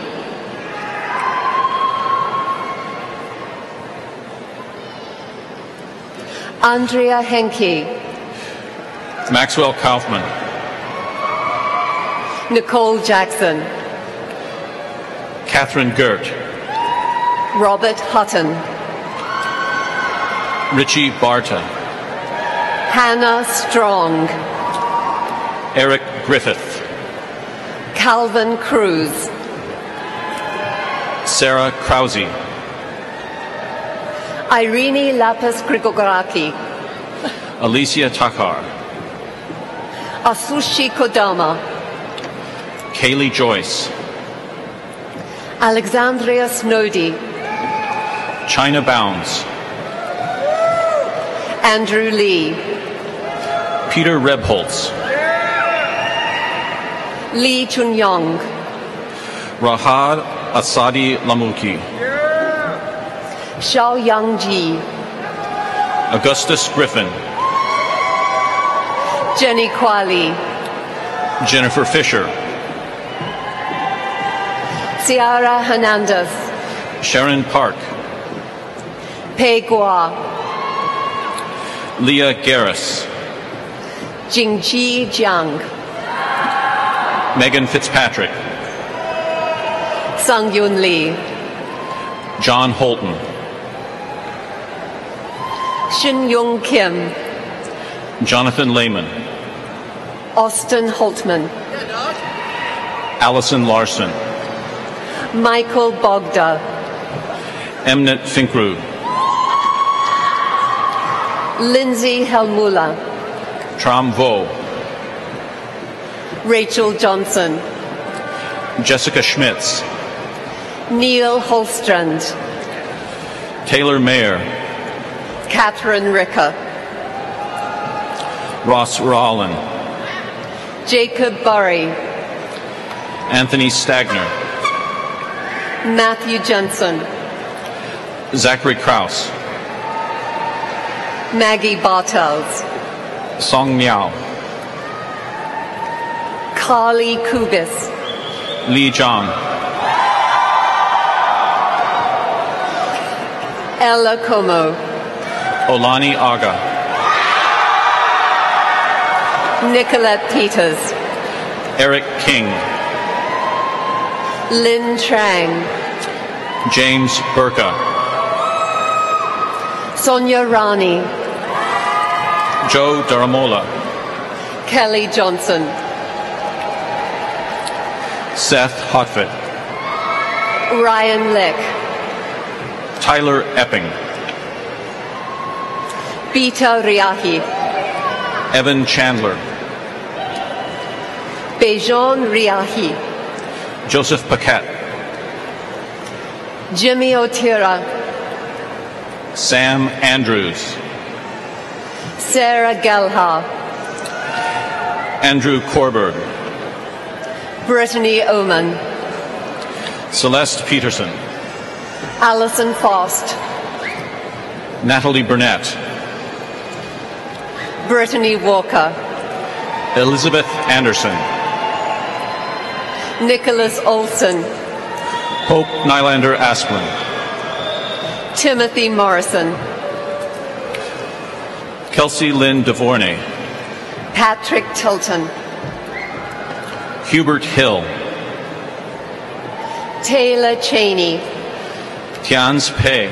Speaker 5: Andrea Henke,
Speaker 6: Maxwell Kaufman,
Speaker 5: Nicole Jackson,
Speaker 6: Catherine Gert,
Speaker 5: Robert Hutton,
Speaker 6: Richie Barta,
Speaker 5: Hannah Strong,
Speaker 6: Eric Griffith,
Speaker 5: Calvin Cruz,
Speaker 6: Sarah Krause,
Speaker 5: Irene Lapis Grigoraki,
Speaker 6: Alicia Takar,
Speaker 5: Asushi Kodama,
Speaker 6: Kaylee Joyce,
Speaker 5: Alexandria Snowdy,
Speaker 6: China Bounds,
Speaker 5: Andrew Lee,
Speaker 6: Peter Rebholz,
Speaker 5: Lee Chun-yong,
Speaker 6: Rahad Asadi Lamuki,
Speaker 5: Xiao Yang-ji,
Speaker 6: Augustus Griffin,
Speaker 5: Jenny Kwali,
Speaker 6: Jennifer Fisher,
Speaker 5: Ciara Hernandez,
Speaker 6: Sharon Park,
Speaker 5: Pei Gua,
Speaker 6: Leah Garris,
Speaker 5: Jingji Jiang,
Speaker 6: Megan Fitzpatrick,
Speaker 5: Sang Yun Lee,
Speaker 6: John Holton,
Speaker 5: Shin Yung Kim,
Speaker 6: Jonathan Lehman,
Speaker 5: Austin Holtman,
Speaker 6: Allison Larson,
Speaker 5: Michael Bogda,
Speaker 6: Emnet Finkrud,
Speaker 5: Lindsay Helmula,
Speaker 6: Tram Vo,
Speaker 5: Rachel Johnson,
Speaker 6: Jessica Schmitz,
Speaker 5: Neil Holstrand,
Speaker 6: Taylor Mayer,
Speaker 5: Catherine Ricker,
Speaker 6: Ross Rawlin,
Speaker 5: Jacob Burry,
Speaker 6: Anthony Stagner,
Speaker 5: Matthew Jensen,
Speaker 6: Zachary Kraus,
Speaker 5: Maggie Bartels,
Speaker 6: Song Miao,
Speaker 5: Carly Kubis,
Speaker 6: Li Zhang,
Speaker 5: Ella Como,
Speaker 6: Olani Aga,
Speaker 5: Nicolette Peters,
Speaker 6: Eric King,
Speaker 5: Lynn Trang,
Speaker 6: James Burka,
Speaker 5: Sonia Rani,
Speaker 6: Joe Daramola,
Speaker 5: Kelly Johnson,
Speaker 6: Seth Hotfit,
Speaker 5: Ryan Lick,
Speaker 6: Tyler Epping,
Speaker 5: Bita Riahi,
Speaker 6: Evan Chandler,
Speaker 5: Bejon Riahi,
Speaker 6: Joseph Paquette,
Speaker 5: Jimmy Otira,
Speaker 6: Sam Andrews,
Speaker 5: Sarah Gelha,
Speaker 6: Andrew Korberg,
Speaker 5: Brittany Oman,
Speaker 6: Celeste Peterson,
Speaker 5: Alison Faust,
Speaker 6: Natalie Burnett,
Speaker 5: Brittany Walker,
Speaker 6: Elizabeth Anderson,
Speaker 5: Nicholas Olson,
Speaker 6: Hope Nylander Asplin,
Speaker 5: Timothy Morrison,
Speaker 6: Kelsey Lynn DeVornay,
Speaker 5: Patrick Tilton,
Speaker 6: Hubert Hill,
Speaker 5: Taylor Cheney,
Speaker 6: Tian's Pei,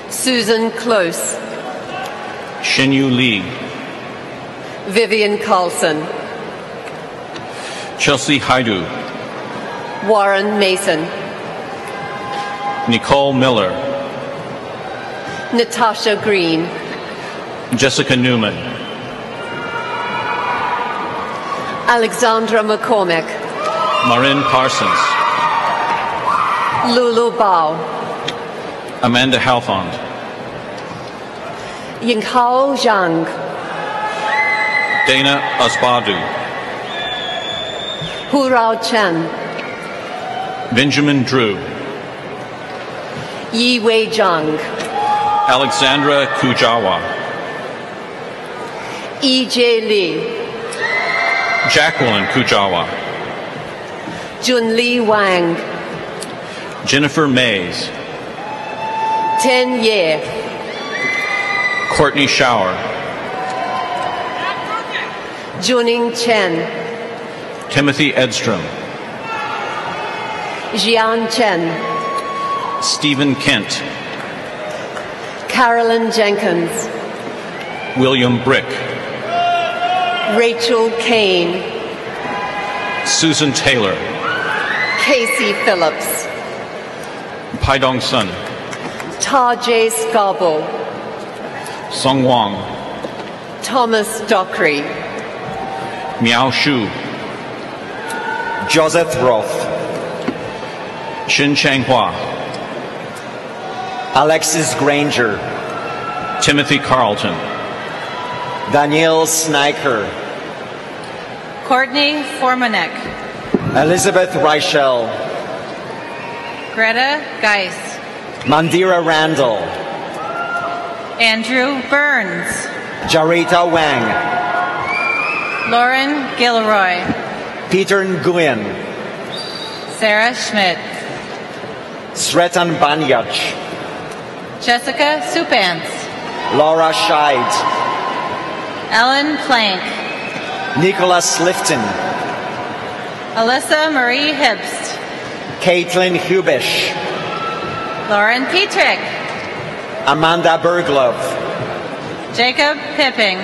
Speaker 5: Susan Close,
Speaker 6: Shinyu Lee,
Speaker 5: Vivian Carlson,
Speaker 6: Chelsea Haidu,
Speaker 5: Warren Mason,
Speaker 6: Nicole Miller,
Speaker 5: Natasha Green,
Speaker 6: Jessica Newman,
Speaker 5: Alexandra McCormick,
Speaker 6: Marin Parsons,
Speaker 5: Lulu Bao,
Speaker 6: Amanda Halfond,
Speaker 5: Yinghao Zhang,
Speaker 6: Dana Osbadu,
Speaker 5: Hurao Chen,
Speaker 6: Benjamin Drew,
Speaker 5: Yi Wei Zhang,
Speaker 6: Alexandra Kujawa,
Speaker 5: E.J. Lee,
Speaker 6: Jacqueline Kujawa,
Speaker 5: Junli Wang,
Speaker 6: Jennifer Mays,
Speaker 5: Ten Ye,
Speaker 6: Courtney Shower,
Speaker 5: Juning Chen,
Speaker 6: Timothy Edstrom,
Speaker 5: Jian Chen,
Speaker 6: Stephen Kent,
Speaker 5: Carolyn Jenkins,
Speaker 6: William Brick,
Speaker 5: Rachel Kane,
Speaker 6: Susan Taylor,
Speaker 5: Casey Phillips,
Speaker 6: Paidong Sun,
Speaker 5: Tajay Scarborough,
Speaker 6: Song Wang,
Speaker 5: Thomas Dockery,
Speaker 6: Miao Shu,
Speaker 7: Joseph Roth,
Speaker 6: Shin Changhua,
Speaker 7: Alexis Granger,
Speaker 6: Timothy Carlton.
Speaker 7: Daniel Sniker.
Speaker 8: Courtney Formanek.
Speaker 7: Elizabeth Reichel.
Speaker 8: Greta Geis.
Speaker 7: Mandira Randall.
Speaker 8: Andrew Burns.
Speaker 7: Jarita Wang.
Speaker 8: Lauren Gilroy.
Speaker 7: Peter Nguyen.
Speaker 8: Sarah Schmidt.
Speaker 7: Sretan Banyach.
Speaker 8: Jessica Supans.
Speaker 7: Laura Scheid.
Speaker 8: Ellen Plank.
Speaker 7: Nicholas Lifton.
Speaker 8: Alyssa Marie Hibst.
Speaker 7: Caitlin Hubish.
Speaker 8: Lauren Petrick.
Speaker 7: Amanda Berglove.
Speaker 8: Jacob Pipping.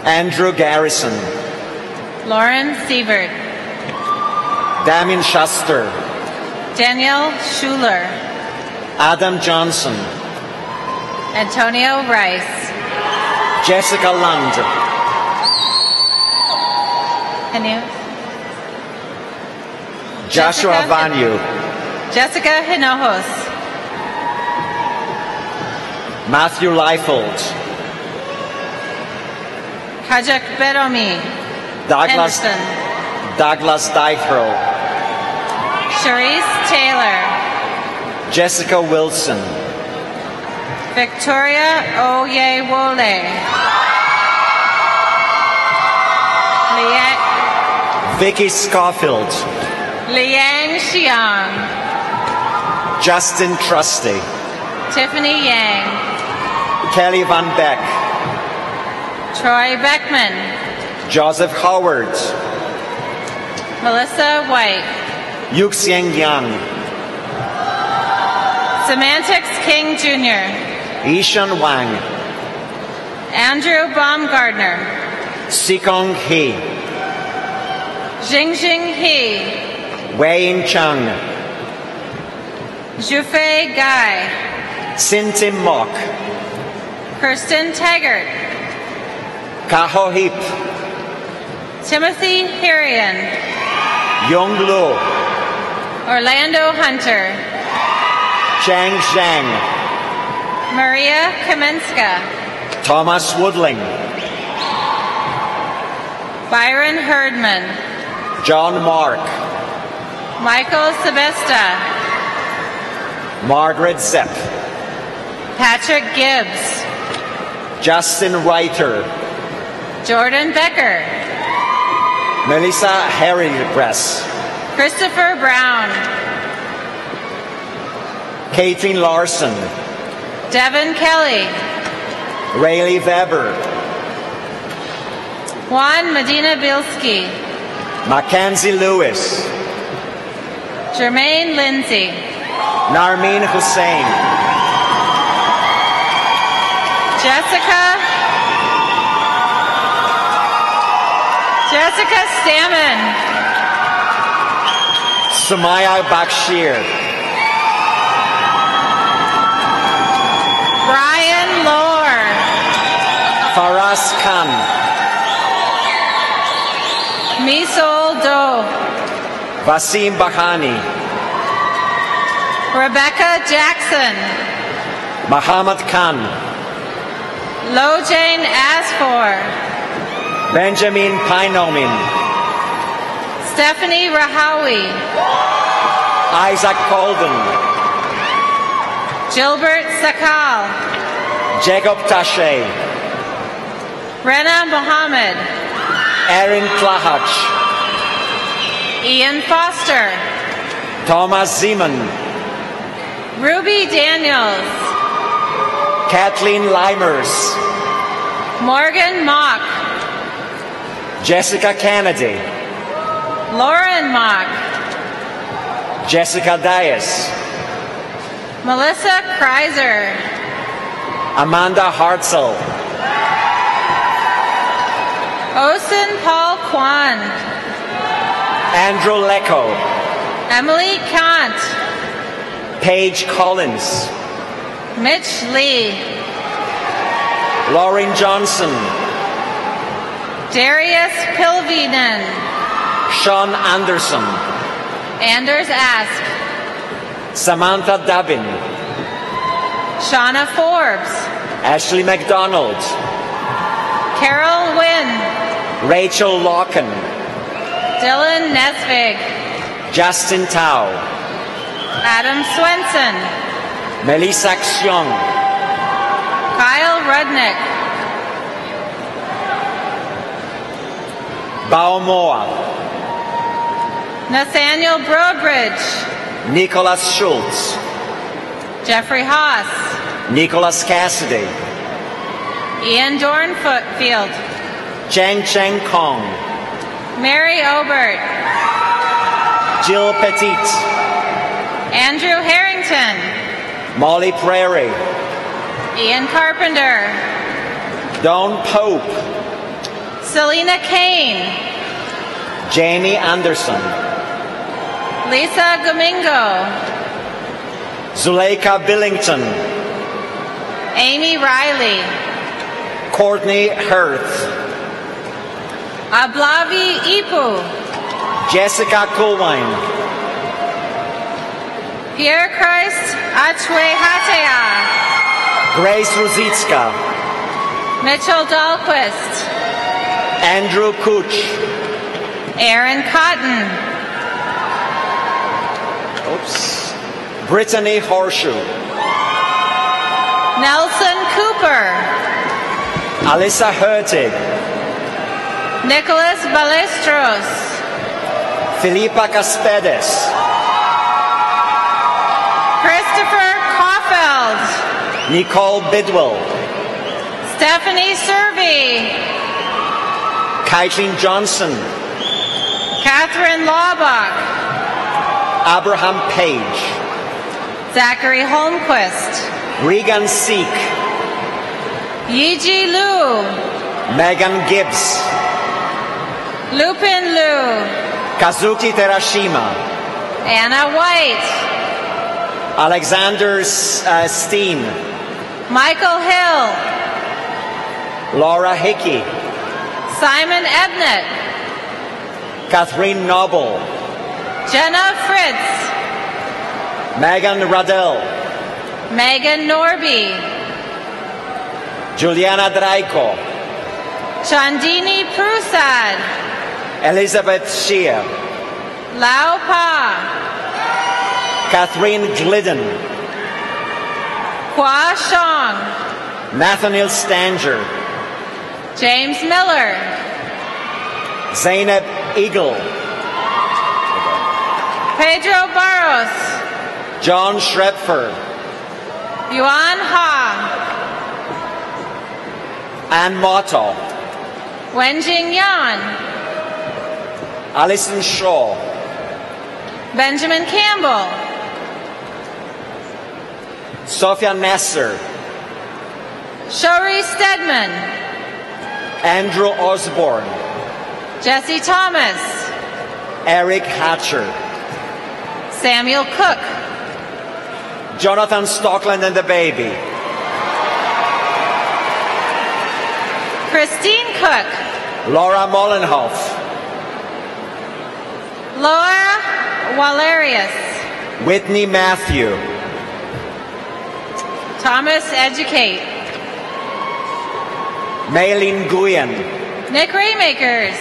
Speaker 7: Andrew Garrison.
Speaker 8: Lauren Sievert.
Speaker 7: Damien Shuster.
Speaker 8: Danielle Schuler.
Speaker 7: Adam Johnson.
Speaker 8: Antonio Rice.
Speaker 7: Jessica Lund.
Speaker 8: And you?
Speaker 7: Joshua
Speaker 8: Jessica
Speaker 7: Vanyu.
Speaker 8: Jessica Hinojos.
Speaker 7: Matthew Leifold.
Speaker 8: Kajak Beromi.
Speaker 7: Douglas
Speaker 8: Henderson.
Speaker 7: Dythrow.
Speaker 8: Charisse Taylor.
Speaker 7: Jessica Wilson.
Speaker 8: Victoria Oyewole.
Speaker 7: Vicky Schofield.
Speaker 8: Liang Xiang.
Speaker 7: Justin Trusty.
Speaker 8: Tiffany Yang.
Speaker 7: Kelly Van Beck.
Speaker 8: Troy Beckman.
Speaker 7: Joseph Howard.
Speaker 8: Melissa White.
Speaker 7: Yuxiang Yang.
Speaker 8: Semantics King Jr.
Speaker 7: Ishan Wang.
Speaker 8: Andrew Baumgardner.
Speaker 7: Sikong He.
Speaker 8: Jingjing He.
Speaker 7: Wayne Chung.
Speaker 8: Jufei Guy.
Speaker 7: Sintim Mok.
Speaker 8: Kirsten Taggart.
Speaker 7: Kaho Hip.
Speaker 8: Timothy Hirian.
Speaker 7: Yong Lu.
Speaker 8: Orlando Hunter.
Speaker 7: Chang Zhang.
Speaker 8: Maria Kaminska.
Speaker 7: Thomas Woodling.
Speaker 8: Byron Herdman.
Speaker 7: John Mark.
Speaker 8: Michael Sebesta.
Speaker 7: Margaret Zepp.
Speaker 8: Patrick Gibbs.
Speaker 7: Justin Reiter.
Speaker 8: Jordan Becker.
Speaker 7: Melissa Harry-Press.
Speaker 8: Christopher Brown.
Speaker 7: Caitlin Larson.
Speaker 8: Devin Kelly.
Speaker 7: Rayleigh Weber.
Speaker 8: Juan Medina Bilski.
Speaker 7: Mackenzie Lewis.
Speaker 8: Jermaine Lindsay.
Speaker 7: Narmeen Hussain.
Speaker 8: Jessica Stammen.
Speaker 7: Sumaya Bakshir.
Speaker 8: Brian Lohr.
Speaker 7: Faraz Khan.
Speaker 8: Misol Do.
Speaker 7: Vasim Bahani.
Speaker 8: Rebecca Jackson.
Speaker 7: Muhammad Khan.
Speaker 8: Lojane Asfor.
Speaker 7: Benjamin Painomin.
Speaker 8: Stephanie Rahawi.
Speaker 7: Isaac Colden.
Speaker 8: Gilbert Sakal.
Speaker 7: Jacob Tashe.
Speaker 8: Rena Mohammed.
Speaker 7: Erin Klahach.
Speaker 8: Ian Foster.
Speaker 7: Thomas Zeman.
Speaker 8: Ruby Daniels.
Speaker 7: Kathleen Limers.
Speaker 8: Morgan Mock.
Speaker 7: Jessica Kennedy.
Speaker 8: Lauren Mock.
Speaker 7: Jessica Dias.
Speaker 8: Melissa Kreiser.
Speaker 7: Amanda Hartzell.
Speaker 8: Osen Paul Kwan.
Speaker 7: Andrew Lecco.
Speaker 8: Emily Kant.
Speaker 7: Paige Collins.
Speaker 8: Mitch Lee.
Speaker 7: Lauren Johnson.
Speaker 8: Darius Pilvinen.
Speaker 7: Sean Anderson.
Speaker 8: Anders Ask.
Speaker 7: Samantha Dabin.
Speaker 8: Shauna Forbes,
Speaker 7: Ashley McDonald,
Speaker 8: Carol Wynn,
Speaker 7: Rachel Larkin,
Speaker 8: Dylan Nesvig,
Speaker 7: Justin Tao,
Speaker 8: Adam Swenson,
Speaker 7: Melissa Xiong,
Speaker 8: Kyle Rudnick,
Speaker 7: Bao Moa,
Speaker 8: Nathaniel Broadbridge,
Speaker 7: Nicholas Schultz,
Speaker 8: Jeffrey Haas,
Speaker 7: Nicholas Cassidy,
Speaker 8: Ian Dornfield,
Speaker 7: Cheng Cheng Kong,
Speaker 8: Mary Obert,
Speaker 7: Jill Petit,
Speaker 8: Andrew Harrington,
Speaker 7: Molly Prairie,
Speaker 8: Ian Carpenter,
Speaker 7: Dawn Pope,
Speaker 8: Selena Kane,
Speaker 7: Jamie Anderson,
Speaker 8: Lisa Domingo,
Speaker 7: Zuleika Billington,
Speaker 8: Amy Riley,
Speaker 7: Courtney Hirth,
Speaker 8: Ablavi Ipu,
Speaker 7: Jessica Kulwine,
Speaker 8: Pierre Christ Achwe Hatea,
Speaker 7: Grace Ruzicka,
Speaker 8: Mitchell Dahlquist,
Speaker 7: Andrew Cooch,
Speaker 8: Aaron Cotton,
Speaker 7: Brittany Horseshoe,
Speaker 8: Nelson Cooper,
Speaker 7: Alyssa Hertig,
Speaker 8: Nicholas Balestros,
Speaker 7: Filipa Caspedes,
Speaker 8: Christopher Kaufeld,
Speaker 7: Nicole Bidwell,
Speaker 8: Stephanie Servey,
Speaker 7: Kaitlin Johnson,
Speaker 8: Catherine Laubach,
Speaker 7: Abraham Page,
Speaker 8: Zachary Holmquist,
Speaker 7: Regan Seek,
Speaker 8: Yiji Liu,
Speaker 7: Megan Gibbs,
Speaker 8: Lupin Liu,
Speaker 7: Kazuki Terashima,
Speaker 8: Anna White,
Speaker 7: Alexander Steen,
Speaker 8: Michael Hill,
Speaker 7: Laura Hickey,
Speaker 8: Simon Ebnett,
Speaker 7: Catherine Noble,
Speaker 8: Jenna Fritz,
Speaker 7: Megan Radell,
Speaker 8: Megan Norby,
Speaker 7: Juliana Draiko,
Speaker 8: Chandini Prusad,
Speaker 7: Elizabeth Shea,
Speaker 8: Lao Pa,
Speaker 7: Catherine Glidden,
Speaker 8: Hua Shong,
Speaker 7: Nathaniel Stanger,
Speaker 8: James Miller,
Speaker 7: Zainab Eagle,
Speaker 8: Pedro Barros,
Speaker 7: John Shrepford,
Speaker 8: Yuan Ha,
Speaker 7: Ann Motto,
Speaker 8: Wenjing Yan,
Speaker 7: Alison Shaw,
Speaker 8: Benjamin Campbell,
Speaker 7: Sophia Nasser,
Speaker 8: Shori Stedman,
Speaker 7: Andrew Osborne,
Speaker 8: Jesse Thomas,
Speaker 7: Eric Hatcher,
Speaker 8: Samuel Cook,
Speaker 7: Jonathan Stockland and the baby,
Speaker 8: Christine Cook,
Speaker 7: Laura Mollenhoff,
Speaker 8: Laura Walerius,
Speaker 7: Whitney Matthew,
Speaker 8: Thomas Educate,
Speaker 7: Maylene Guyen,
Speaker 8: Nick Raymakers,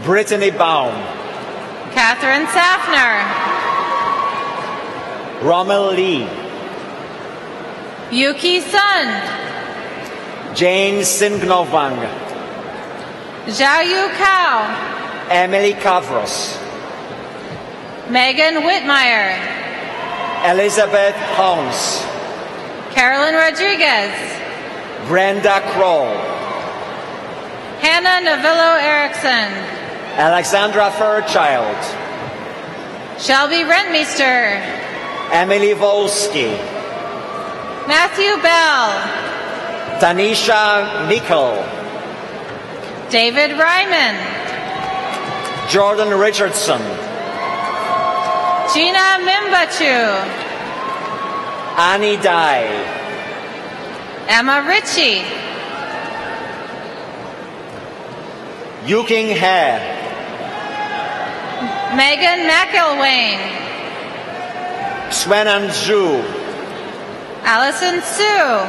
Speaker 7: Brittany Baum,
Speaker 8: Catherine Safner,
Speaker 7: Rommel Lee,
Speaker 8: Yuki Sun,
Speaker 7: Jane Singnovang,
Speaker 8: Zhao Yu Kao,
Speaker 7: Emily Kavros,
Speaker 8: Megan Whitmire,
Speaker 7: Elizabeth Holmes,
Speaker 8: Carolyn Rodriguez,
Speaker 7: Brenda Kroll,
Speaker 8: Hannah Novillo Erickson,
Speaker 7: Alexandra Fairchild,
Speaker 8: Shelby Rentmeester,
Speaker 7: Emily Volsky,
Speaker 8: Matthew Bell,
Speaker 7: Tanisha Nickel,
Speaker 8: David Ryman,
Speaker 7: Jordan Richardson,
Speaker 8: Gina Mimbachu,
Speaker 7: Annie Dye,
Speaker 8: Emma Ritchie,
Speaker 7: Yuking He,
Speaker 8: Megan McIlwain,
Speaker 7: Swenan Zhu,
Speaker 8: Allison Sue,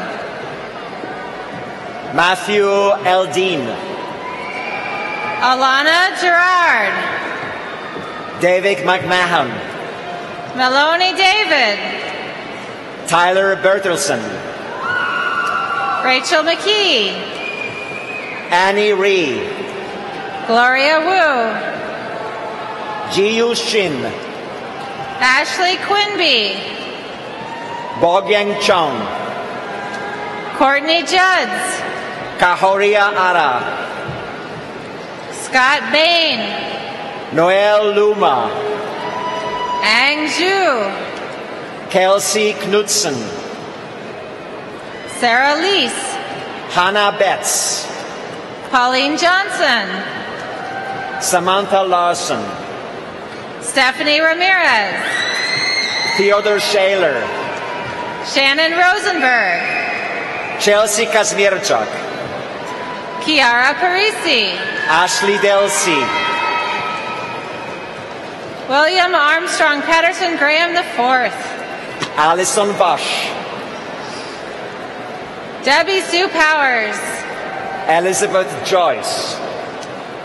Speaker 7: Matthew Eldine,
Speaker 8: Alana Gerard,
Speaker 7: David McMahon,
Speaker 8: Maloney David,
Speaker 7: Tyler Bertelson,
Speaker 8: Rachel McKee,
Speaker 7: Annie Ree,
Speaker 8: Gloria Wu,
Speaker 7: Jiyu Shin,
Speaker 8: Ashley Quinby,
Speaker 7: Bogyang Chong,
Speaker 8: Courtney Judds,
Speaker 7: Kahoria Ara,
Speaker 8: Scott Bain,
Speaker 7: Noel Luma,
Speaker 8: Ang Zhu,
Speaker 7: Kelsey Knudsen,
Speaker 8: Sarah Lease,
Speaker 7: Hannah Betts,
Speaker 8: Pauline Johnson,
Speaker 7: Samantha Larson,
Speaker 8: Stephanie Ramirez,
Speaker 7: Theodore Shaler,
Speaker 8: Shannon Rosenberg,
Speaker 7: Chelsea Kazmierczak,
Speaker 8: Kiara Parisi,
Speaker 7: Ashley Delsey,
Speaker 8: William Armstrong Patterson Graham IV,
Speaker 7: Alison Bosch,
Speaker 8: Debbie Sue Powers,
Speaker 7: Elizabeth Joyce,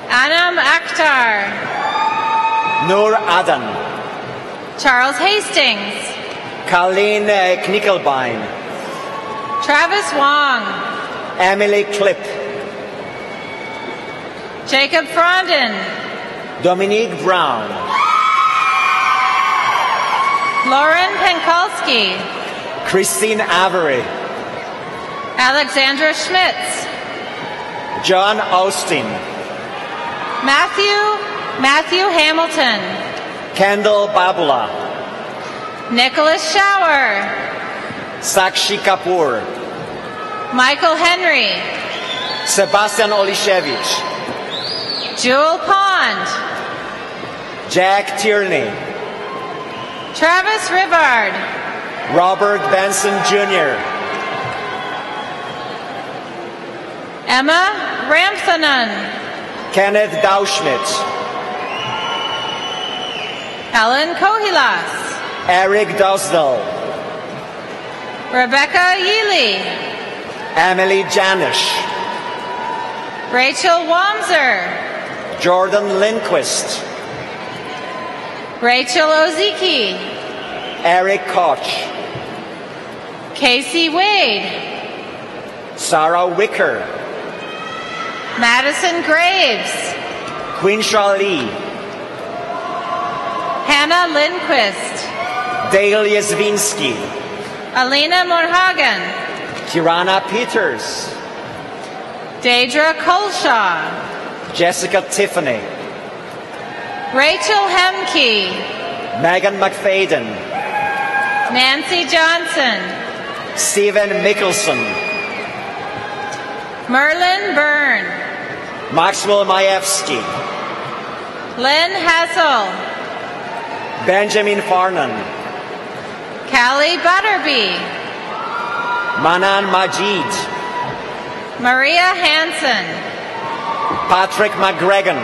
Speaker 8: Anam Akhtar,
Speaker 7: Noor Adan,
Speaker 8: Charles Hastings,
Speaker 7: Colleen Knickelbein,
Speaker 8: Travis Wong,
Speaker 7: Emily Klipp,
Speaker 8: Jacob Frondin,
Speaker 7: Dominique Brown,
Speaker 8: Lauren Penkolsky,
Speaker 7: Christine Avery,
Speaker 8: Alexandra Schmitz,
Speaker 7: John Austin,
Speaker 8: Matthew Hamilton,
Speaker 7: Kendall Babula,
Speaker 8: Nicholas Shower,
Speaker 7: Sakshi Kapoor,
Speaker 8: Michael Henry,
Speaker 7: Sebastian Olishevich,
Speaker 8: Jewel Pond,
Speaker 7: Jack Tierney,
Speaker 8: Travis Rivard,
Speaker 7: Robert Benson Jr.,
Speaker 8: Emma Ramthanan,
Speaker 7: Kenneth Dauschmidt,
Speaker 8: Ellen Kohilas,
Speaker 7: Eric Dosdell,
Speaker 8: Rebecca Yealy,
Speaker 7: Emily Janish,
Speaker 8: Rachel Wamser,
Speaker 7: Jordan Lindquist,
Speaker 8: Rachel Oziki,
Speaker 7: Eric Koch,
Speaker 8: Casey Wade,
Speaker 7: Sarah Wicker,
Speaker 8: Madison Graves,
Speaker 7: Quinshaw Lee,
Speaker 8: Hannah Lindquist,
Speaker 7: Dale Yezvinsky,
Speaker 8: Alina Morhagen,
Speaker 7: Kirana Peters,
Speaker 8: Deidre Colshaw,
Speaker 7: Jessica Tiffany,
Speaker 8: Rachel Hemke,
Speaker 7: Megan McFadden,
Speaker 8: Nancy Johnson,
Speaker 7: Stephen Mickelson,
Speaker 8: Merlin Byrne,
Speaker 7: Maxwell Majewski,
Speaker 8: Lynn Hassel,
Speaker 7: Benjamin Farnan,
Speaker 8: Callie Butterby,
Speaker 7: Manan Majid,
Speaker 8: Maria Hansen,
Speaker 7: Patrick McGregor,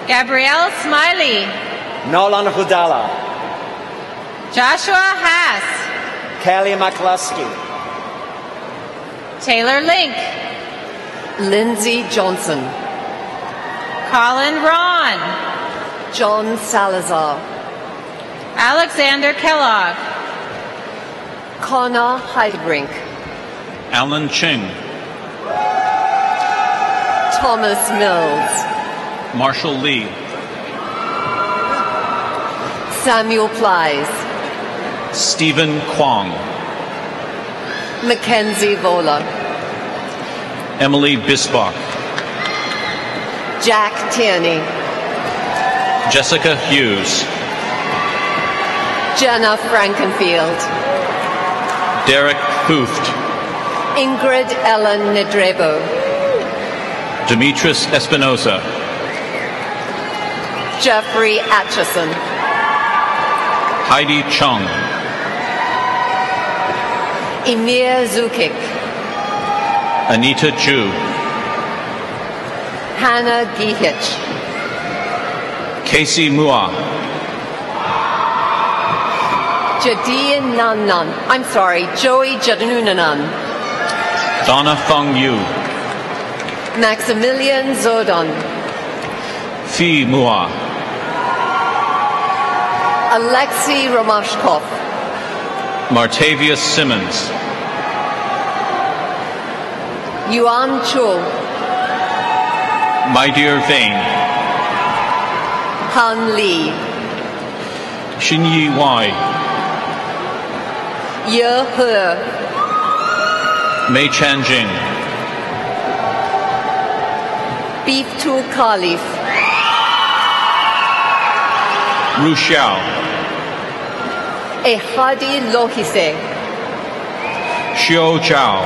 Speaker 8: Gabrielle Smiley,
Speaker 7: Nolan Hudala,
Speaker 8: Joshua Haas,
Speaker 7: Kelly McCluskey,
Speaker 8: Taylor Link,
Speaker 5: Lindsay Johnson,
Speaker 8: Colin Ron,
Speaker 5: John Salazar,
Speaker 8: Alexander Kellogg,
Speaker 5: Connor Heidebrink,
Speaker 6: Alan Ching,
Speaker 5: Thomas Mills,
Speaker 6: Marshall Lee,
Speaker 5: Samuel Plies,
Speaker 6: Stephen Kwong,
Speaker 5: Mackenzie Vola,
Speaker 6: Emily Bisbach,
Speaker 5: Jack Tierney,
Speaker 6: Jessica Hughes,
Speaker 5: Jenna Frankenfield,
Speaker 6: Derek Hooft,
Speaker 5: Ingrid Ellen Nedrebo,
Speaker 6: Demetris Espinosa,
Speaker 5: Jeffrey Atchison,
Speaker 6: Heidi Chung,
Speaker 5: Emir Zukik,
Speaker 6: Anita Ju,
Speaker 5: Hannah Gihich,
Speaker 6: Casey Mua,
Speaker 5: Jadian Nan. I'm sorry, Joey Jadunanan.
Speaker 6: Donna Fung Yu,
Speaker 5: Maximilian Zodon.
Speaker 6: Phi Mua,
Speaker 5: Alexei Romashkov.
Speaker 6: Martavius Simmons,
Speaker 5: Yuan Chul.
Speaker 6: My Dear Vane,
Speaker 5: Han Li.
Speaker 6: Xinyi Wai,
Speaker 5: Ye He.
Speaker 6: Mei Chanjing,
Speaker 5: Beef Tu Khalif.
Speaker 6: Ru Xiao,
Speaker 5: Ehadi Lohise.
Speaker 6: Xiao Zhao,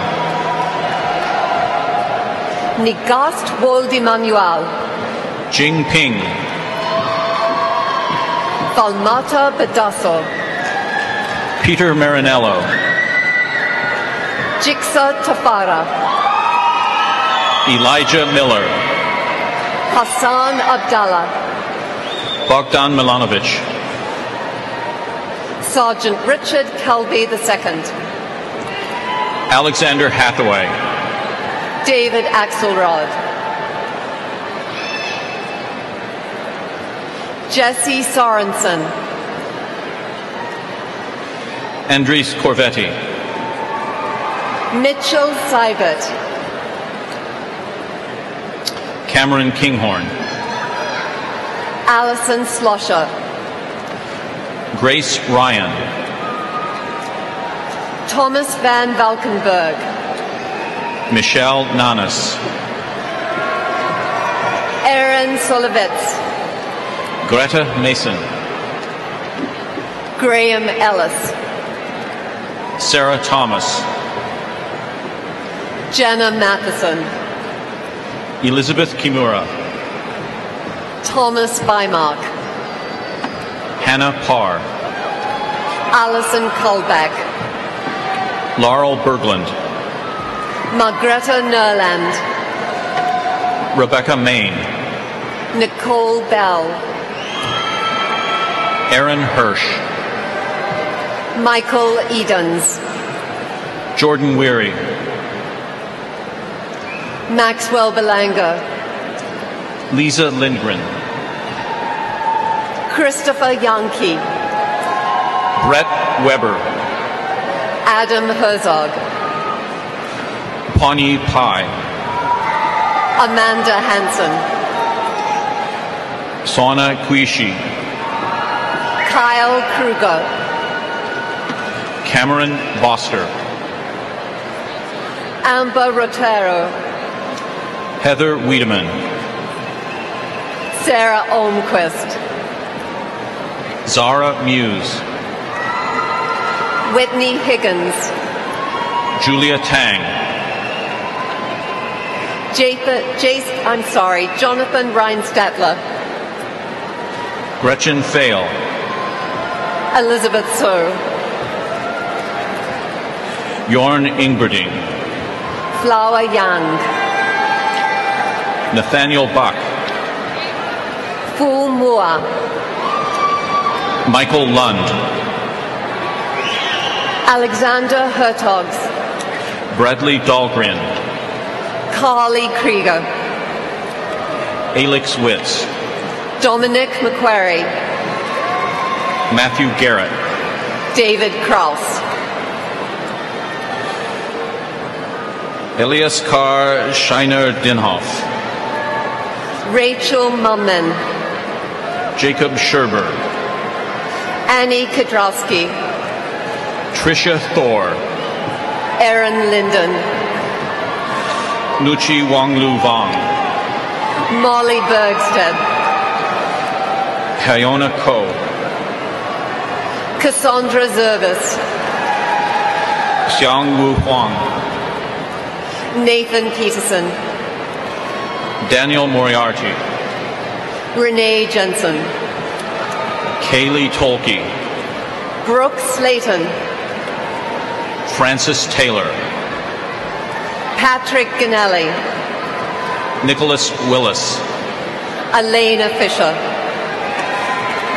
Speaker 5: Nigast Wold Emmanuel.
Speaker 6: Jing Ping,
Speaker 5: Falmata Badasso.
Speaker 6: Peter Marinello,
Speaker 5: Jigsaw Tafara.
Speaker 6: Elijah Miller,
Speaker 5: Hassan Abdallah.
Speaker 6: Bogdan Milanovic,
Speaker 5: Sergeant Richard Kelby II.
Speaker 6: Alexander Hathaway,
Speaker 5: David Axelrod. Jesse Sorensen.
Speaker 6: Andres Corvetti,
Speaker 5: Mitchell Seibert.
Speaker 6: Cameron Kinghorn,
Speaker 5: Alison Slosher.
Speaker 6: Grace Ryan,
Speaker 5: Thomas Van Valkenburg.
Speaker 6: Michelle Nanas,
Speaker 5: Aaron Solovitz.
Speaker 6: Greta Mason,
Speaker 5: Graham Ellis.
Speaker 6: Sarah Thomas,
Speaker 5: Jenna Matheson.
Speaker 6: Elizabeth Kimura,
Speaker 5: Thomas Bymark.
Speaker 6: Hannah Parr,
Speaker 5: Alison Kolbeck.
Speaker 6: Laurel Berglund,
Speaker 5: Margreta Nerland.
Speaker 6: Rebecca Main,
Speaker 5: Nicole Bell.
Speaker 6: Aaron Hirsch,
Speaker 5: Michael Edens.
Speaker 6: Jordan Weary,
Speaker 5: Maxwell Belanga.
Speaker 6: Lisa Lindgren,
Speaker 5: Christopher Yankee.
Speaker 6: Brett Weber,
Speaker 5: Adam Herzog.
Speaker 6: Pawnee Pai,
Speaker 5: Amanda Hansen.
Speaker 6: Sauna Kuishi,
Speaker 5: Kyle Kruger.
Speaker 6: Cameron Boster,
Speaker 5: Amber Rotero.
Speaker 6: Heather Wiedemann,
Speaker 5: Sarah Olmquist.
Speaker 6: Zara Muse,
Speaker 5: Whitney Higgins.
Speaker 6: Julia Tang,
Speaker 5: Jonathan Reinstatler.
Speaker 6: Gretchen Fail,
Speaker 5: Elizabeth So.
Speaker 6: Jorn Ingberding,
Speaker 5: Flower Yang.
Speaker 6: Nathaniel Buck,
Speaker 5: Fu Mua.
Speaker 6: Michael Lund,
Speaker 5: Alexander Hertogs.
Speaker 6: Bradley Dahlgren,
Speaker 5: Carly Krieger.
Speaker 6: Alix Witz,
Speaker 5: Dominic McQuarrie.
Speaker 6: Matthew Garrett,
Speaker 5: David Kraus.
Speaker 6: Elias Carr Scheiner Dinhoff,
Speaker 5: Rachel Mumman.
Speaker 6: Jacob Sherber,
Speaker 5: Annie Kodrowski.
Speaker 6: Tricia Thor,
Speaker 5: Erin Linden.
Speaker 6: Nuchi Wanglu Vong,
Speaker 5: Molly Bergstead.
Speaker 6: Hyona Ko,
Speaker 5: Cassandra Zervis.
Speaker 6: Xiang Wu Huang,
Speaker 5: Nathan Peterson.
Speaker 6: Daniel Moriarty,
Speaker 5: Renee Jensen.
Speaker 6: Kaylee Tolke,
Speaker 5: Brooke Slayton.
Speaker 6: Francis Taylor,
Speaker 5: Patrick Ganelli.
Speaker 6: Nicholas Willis,
Speaker 5: Elena Fisher.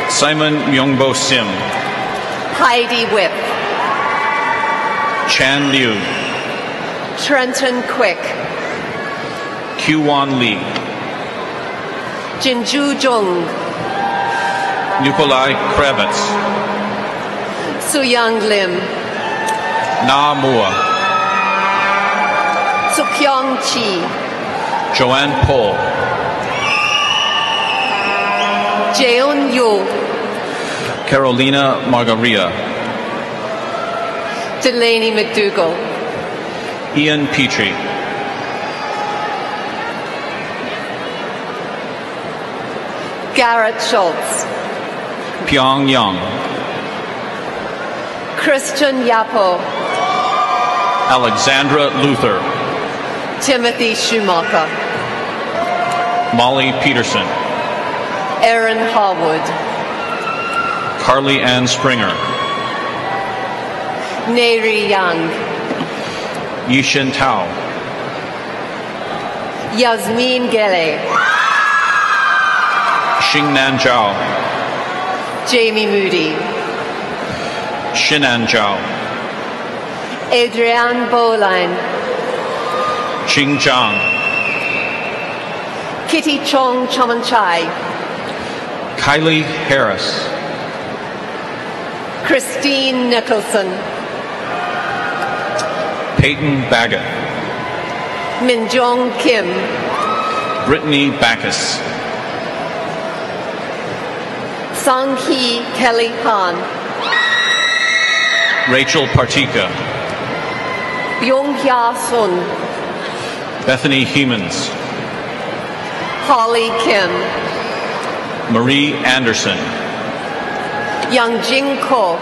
Speaker 6: Simon Myungbo Sim,
Speaker 5: Heidi Whip,
Speaker 6: Chan Liu,
Speaker 5: Trenton Quick,
Speaker 6: Q-Wan Lee,
Speaker 5: Jinju Jung,
Speaker 6: Nikolai Kravitz,
Speaker 5: Suyang Lim,
Speaker 6: Na Mua,
Speaker 5: Sukyong Chi,
Speaker 6: Joanne Paul,
Speaker 5: Jeon Yu,
Speaker 6: Carolina Margarita,
Speaker 5: Delaney McDougall,
Speaker 6: Ian Petrie,
Speaker 5: Garrett Schultz,
Speaker 6: Pyong Yang,
Speaker 5: Christian Yapo,
Speaker 6: Alexandra Luther,
Speaker 5: Timothy Schumacher,
Speaker 6: Molly Peterson,
Speaker 5: Aaron Harwood,
Speaker 6: Carly Ann Springer,
Speaker 5: Neri Yang,
Speaker 6: Yishin Tao,
Speaker 5: Yasmin Gele,
Speaker 6: Xingnan Zhao,
Speaker 5: Jamie Moody,
Speaker 6: Shinan Zhao,
Speaker 5: Adrienne Boline,
Speaker 6: Qing Zhang,
Speaker 5: Kitty Chong Chamanchai,
Speaker 6: Kylie Harris,
Speaker 5: Christine Nicholson,
Speaker 6: Peyton Baggett,
Speaker 5: Minjong Kim,
Speaker 6: Brittany Backus,
Speaker 5: Sang-hee Kelly Han,
Speaker 6: Rachel Partika,
Speaker 5: Byung-hya Sun,
Speaker 6: Bethany Hemans,
Speaker 5: Holly Kim,
Speaker 6: Marie Anderson,
Speaker 5: Yang Jing Ko,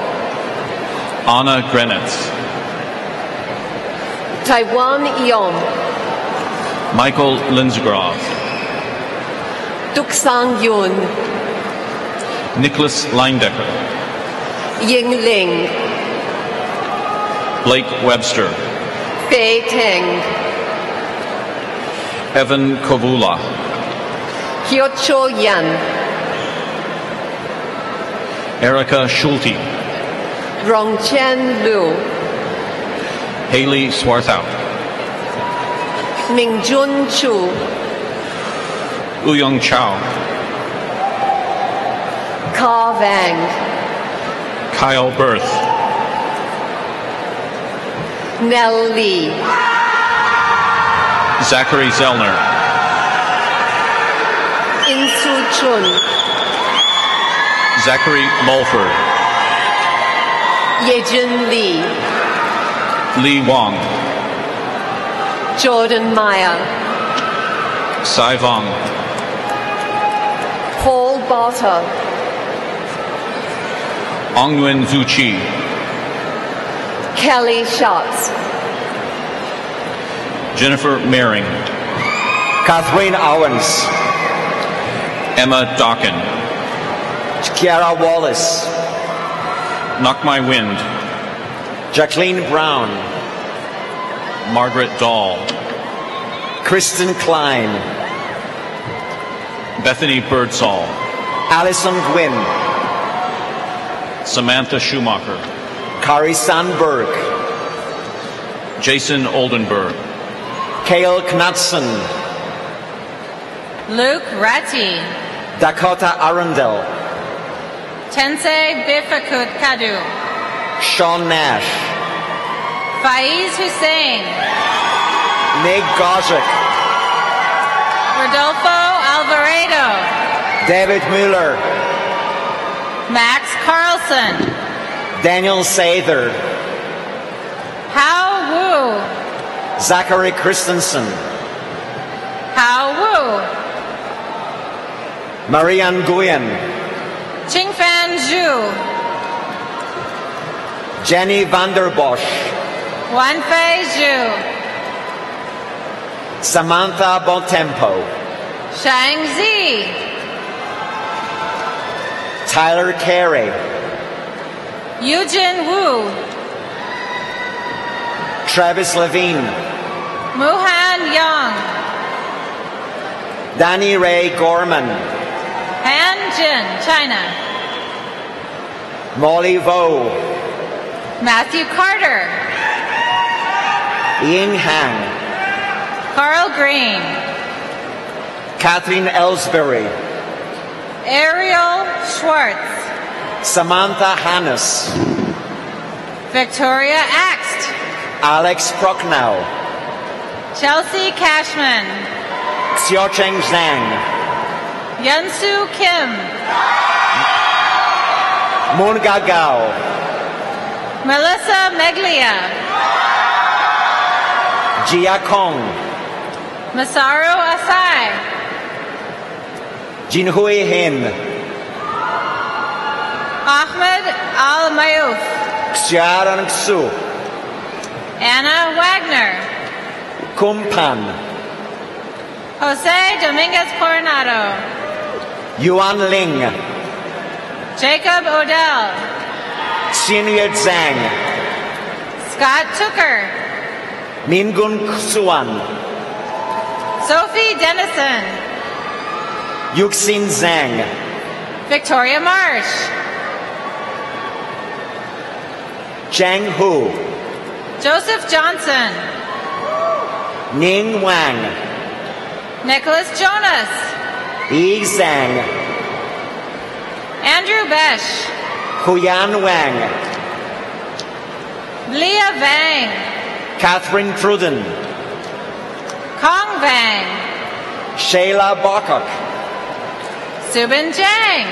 Speaker 6: Anna Grenitz,
Speaker 5: Taiwan Iom,
Speaker 6: Michael Linsgrove,
Speaker 5: Duksang Yun,
Speaker 6: Nicholas Leindecker,
Speaker 5: Ying Ling,
Speaker 6: Blake Webster,
Speaker 5: Fei Teng,
Speaker 6: Evan Kovula,
Speaker 5: Hyocho Yan,
Speaker 6: Erica Schulte,
Speaker 5: Rongchen Liu,
Speaker 6: Haley Swarthout,
Speaker 5: Mingjun Chu,
Speaker 6: Uyong Chow,
Speaker 5: Ka Vang,
Speaker 6: Kyle Berth,
Speaker 5: Nell Lee,
Speaker 6: Zachary Zellner,
Speaker 5: Insu Chun,
Speaker 6: Zachary Mulford,
Speaker 5: Yejin Lee,
Speaker 6: Lee Wong,
Speaker 5: Jordan Maya,
Speaker 6: Sai Vong,
Speaker 5: Paul Botta,
Speaker 6: Ongyuan Zuchi,
Speaker 5: Kelly Schatz,
Speaker 6: Jennifer Mehring,
Speaker 7: Catherine Owens,
Speaker 6: Emma Dockin,
Speaker 7: Kiara Wallace,
Speaker 6: Knock My Wind,
Speaker 7: Jacqueline Brown,
Speaker 6: Margaret Dahl,
Speaker 7: Kristen Klein,
Speaker 6: Bethany Birdsall,
Speaker 7: Alison Gwynn,
Speaker 6: Samantha Schumacher,
Speaker 7: Kari Sandberg,
Speaker 6: Jason Oldenburg,
Speaker 7: Kale Knudsen,
Speaker 8: Luke Ratti,
Speaker 7: Dakota Arundel,
Speaker 8: Tensei Bifakut Kadu,
Speaker 7: Sean Nash,
Speaker 8: Faiz Hussein,
Speaker 7: Nick Gozick,
Speaker 8: Rodolfo Alvarado,
Speaker 7: David Mueller,
Speaker 8: Max Carlson,
Speaker 7: Daniel Sather,
Speaker 8: Hao Wu,
Speaker 7: Zachary Christensen,
Speaker 8: Hao Wu,
Speaker 7: Marianne Nguyen,
Speaker 8: Qingfan Zhu,
Speaker 7: Jenny Vanderbosch,
Speaker 8: Wanfei Zhu,
Speaker 7: Samantha Bontempo,
Speaker 8: Shang Zi,
Speaker 7: Tyler Carey,
Speaker 8: Yujin Wu,
Speaker 7: Travis Levine,
Speaker 8: Muhan Yang,
Speaker 7: Danny Ray Gorman,
Speaker 8: Han Jin, China,
Speaker 7: Molly Vo,
Speaker 8: Matthew Carter.
Speaker 7: Ying Han,
Speaker 8: Carl Green.
Speaker 7: Catherine Ellsbury,
Speaker 8: Ariel Schwartz.
Speaker 7: Samantha Hannes,
Speaker 8: Victoria Axt.
Speaker 7: Alex Prochnow,
Speaker 8: Chelsea Cashman.
Speaker 7: Xiaocheng Zhang,
Speaker 8: Yunsu Kim.
Speaker 7: Moon Gagao,
Speaker 8: Melissa Meglia.
Speaker 7: Jia Kong,
Speaker 8: Masaru Asai.
Speaker 7: Jinhui Hin,
Speaker 8: Ahmed Al-Mayouf.
Speaker 7: Xiaran Xu,
Speaker 8: Anna Wagner.
Speaker 7: Kumpan,
Speaker 8: Jose Dominguez Coronado.
Speaker 7: Yuan Ling,
Speaker 8: Jacob Odell.
Speaker 7: Xinyue Zhang,
Speaker 8: Scott Tooker.
Speaker 7: Mingun Suan,
Speaker 8: Sophie Dennison.
Speaker 7: Yuxin Zhang,
Speaker 8: Victoria Marsh.
Speaker 7: Zhang Hu,
Speaker 8: Joseph Johnson.
Speaker 7: Ning Wang,
Speaker 8: Nicholas Jonas.
Speaker 7: Yi Zhang,
Speaker 8: Andrew Besh.
Speaker 7: Huyan Wang,
Speaker 8: Leah Vang.
Speaker 7: Catherine Truden,
Speaker 8: Kong Vang.
Speaker 7: Shayla Bokok,
Speaker 8: Subin Jang.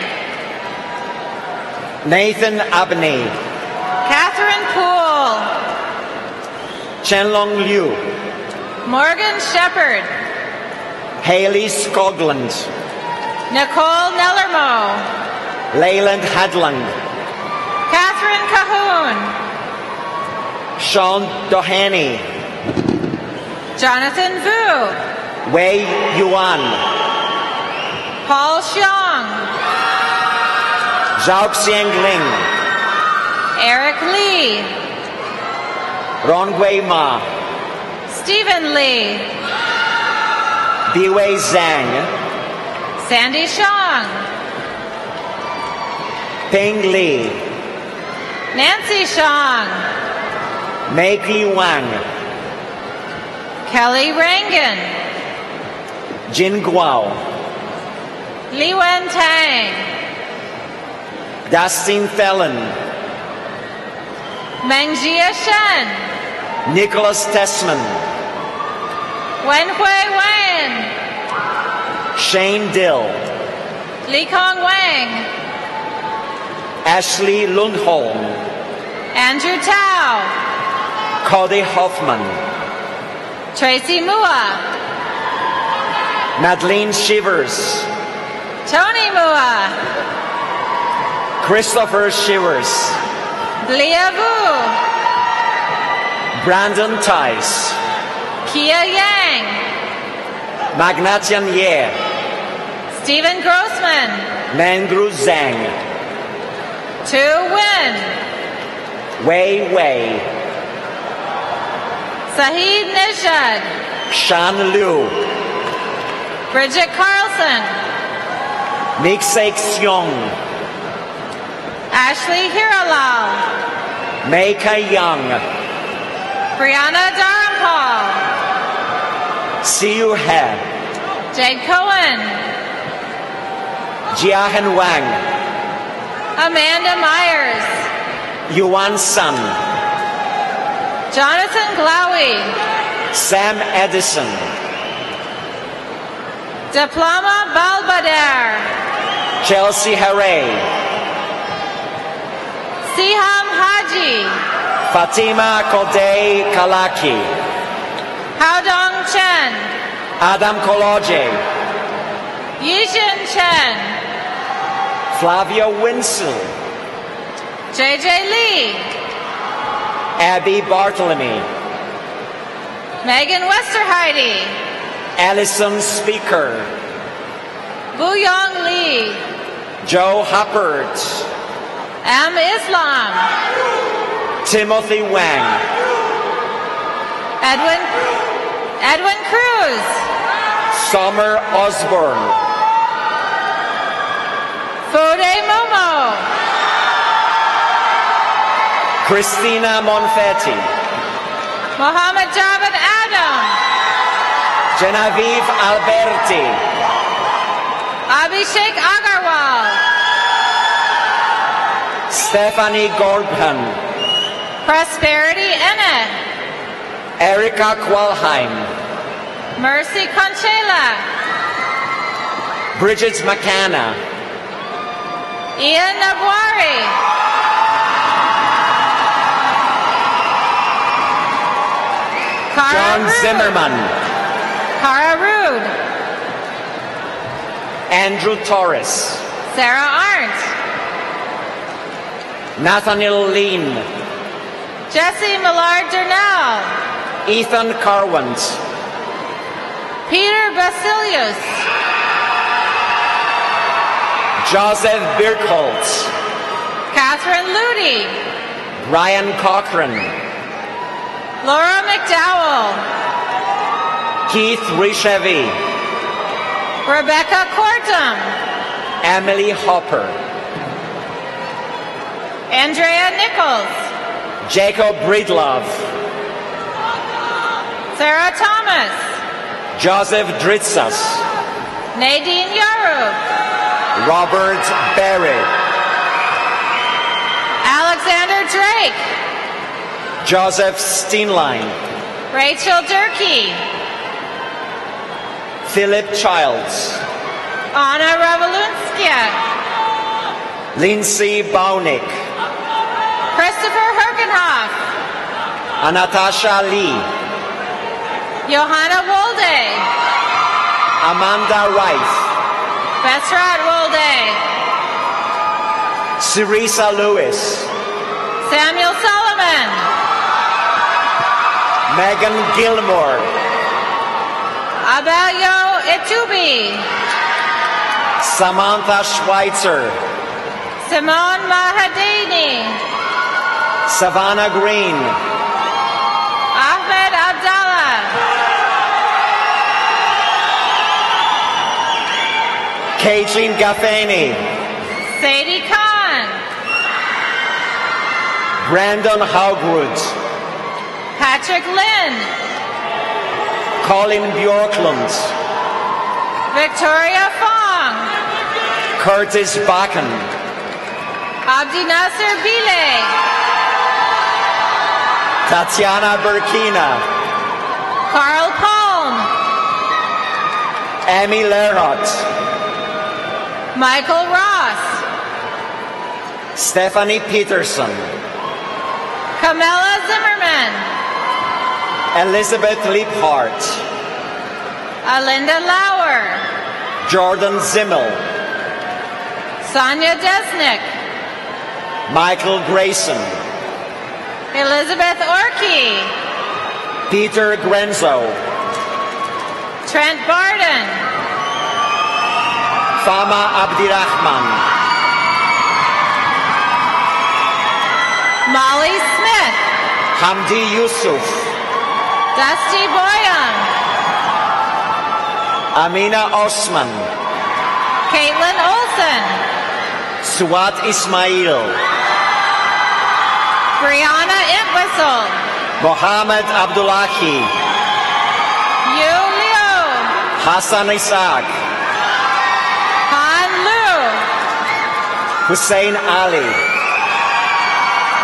Speaker 7: Nathan Abney,
Speaker 8: Catherine Poole.
Speaker 7: Chenlong Liu,
Speaker 8: Morgan Shepard.
Speaker 7: Haley Skoglund,
Speaker 8: Nicole Nellermo.
Speaker 7: Leyland Hadland,
Speaker 8: Catherine Cahoon.
Speaker 7: Sean Doheny,
Speaker 8: Jonathan Vu.
Speaker 7: Wei Yuan,
Speaker 8: Paul Xiong.
Speaker 7: Zhao Xiang Ling,
Speaker 8: Eric Lee.
Speaker 7: Ron Gui Ma,
Speaker 8: Stephen Lee.
Speaker 7: Biwei Zhang,
Speaker 8: Sandy Xiong.
Speaker 7: Ping Li,
Speaker 8: Nancy Xiong.
Speaker 7: Meiki Wang,
Speaker 8: Kelly Rangan.
Speaker 7: Jin Guao,
Speaker 8: Li Wen Tang.
Speaker 7: Dustin Fallon,
Speaker 8: Mengjia Shen.
Speaker 7: Nicholas Tessman,
Speaker 8: Wen Hui Wen.
Speaker 7: Shane Dill,
Speaker 8: Li Kong Wang.
Speaker 7: Ashley Lundholm,
Speaker 8: Andrew Tao.
Speaker 7: Cody Hoffman,
Speaker 8: Tracy Mua.
Speaker 7: Madeline Shivers,
Speaker 8: Tony Mua.
Speaker 7: Christopher Shivers,
Speaker 8: Leah Vu.
Speaker 7: Brandon Tice,
Speaker 8: Kia Yang.
Speaker 7: Magnatian Ye,
Speaker 8: Stephen Grossman.
Speaker 7: Mangru Zhang,
Speaker 8: Tu Win.
Speaker 7: Wei Wei,
Speaker 8: Sahid Nishad.
Speaker 7: Shan Liu,
Speaker 8: Bridget Carlson.
Speaker 7: Mixek Xiong,
Speaker 8: Ashley Hiralal.
Speaker 7: Meika Young,
Speaker 8: Brianna Dharampal.
Speaker 7: Siu He,
Speaker 8: Jade Cohen.
Speaker 7: Jiahan Wang,
Speaker 8: Amanda Myers.
Speaker 7: Yuan Sun,
Speaker 8: Jonathan Glowy.
Speaker 7: Sam Edison,
Speaker 8: Diploma Balbadar.
Speaker 7: Chelsea Hare,
Speaker 8: Siham Haji.
Speaker 7: Fatima Kodei Kalaki,
Speaker 8: Haodong Chen.
Speaker 7: Adam Koloje,
Speaker 8: Yishin Chen.
Speaker 7: Flavia Winsel,
Speaker 8: JJ Lee.
Speaker 7: Abby Bartholomew,
Speaker 8: Megan Westerheide.
Speaker 7: Allison Speaker,
Speaker 8: Buyong Lee.
Speaker 7: Joe Huppert,
Speaker 8: M. Islam.
Speaker 7: Timothy Wang,
Speaker 8: Edwin Cruz.
Speaker 7: Summer Osborne,
Speaker 8: Fode Momo.
Speaker 7: Christina Monfetti,
Speaker 8: Mohammed Javed Adam,
Speaker 7: Genevieve Alberti,
Speaker 8: Abhishek Agarwal,
Speaker 7: Stephanie Goldman,
Speaker 8: Prosperity Enne,
Speaker 7: Erica Qualheim,
Speaker 8: Mercy Conchela,
Speaker 7: Bridget McCanna,
Speaker 8: Ian Nabwari,
Speaker 7: John Zimmerman,
Speaker 8: Cara Rude,
Speaker 7: Andrew Torres,
Speaker 8: Sarah Arndt,
Speaker 7: Nathaniel Lean,
Speaker 8: Jesse Millard Durnell,
Speaker 7: Ethan Carwant,
Speaker 8: Peter Basilius,
Speaker 7: Joseph Birkholz,
Speaker 8: Catherine Ludy,
Speaker 7: Brian Cochran,
Speaker 8: Laura McDowell,
Speaker 7: Keith Richevy,
Speaker 8: Rebecca Cortum,
Speaker 7: Emily Hopper,
Speaker 8: Andrea Nichols,
Speaker 7: Jacob Breedlove,
Speaker 8: Sarah Thomas,
Speaker 7: Joseph Dritsas,
Speaker 8: Nadine Yarub,
Speaker 7: Robert Berry,
Speaker 8: Alexander Drake,
Speaker 7: Joseph Steenline,
Speaker 8: Rachel Durkee,
Speaker 7: Philip Childs,
Speaker 8: Anna Revolunskia,
Speaker 7: Lindsay Baunik,
Speaker 8: Christopher Hergenhoff,
Speaker 7: Natasha Lee,
Speaker 8: Johanna Wolde,
Speaker 7: Amanda Rife,
Speaker 8: Besrat Wolde,
Speaker 7: Cerisa Lewis,
Speaker 8: Samuel Solomon,
Speaker 7: Megan Gilmore,
Speaker 8: Abelio Etubi,
Speaker 7: Samantha Schweitzer,
Speaker 8: Simone Mahadini,
Speaker 7: Savannah Green,
Speaker 8: Ahmed Abdallah,
Speaker 7: Caitlin Gaffani,
Speaker 8: Sadie Khan,
Speaker 7: Brandon Haugwood,
Speaker 8: Patrick Lynn,
Speaker 7: Colin Bjorklund,
Speaker 8: Victoria Fong,
Speaker 7: Curtis Bakken,
Speaker 8: Abdi Nasser Bile,
Speaker 7: Tatiana Burkina,
Speaker 8: Carl Palm,
Speaker 7: Amy Lerhart,
Speaker 8: Michael Ross,
Speaker 7: Stephanie Peterson,
Speaker 8: Camilla Zimmerman,
Speaker 7: Elizabeth Liebhart,
Speaker 8: Alinda Lauer,
Speaker 7: Jordan Zimmel,
Speaker 8: Sonia Desnick,
Speaker 7: Michael Grayson,
Speaker 8: Elizabeth Orkey,
Speaker 7: Peter Grenzo,
Speaker 8: Trent Barden,
Speaker 7: Fama Abdirahman,
Speaker 8: Molly Smith,
Speaker 7: Hamdi Yusuf,
Speaker 8: Dusty Boyum,
Speaker 7: Amina Osman,
Speaker 8: Caitlin Olson,
Speaker 7: Suat Ismail,
Speaker 8: Brianna Entwistle,
Speaker 7: Mohammed Abdullahi,
Speaker 8: Yu Liu,
Speaker 7: Hassan Isaac,
Speaker 8: Han Lu,
Speaker 7: Hussein Ali,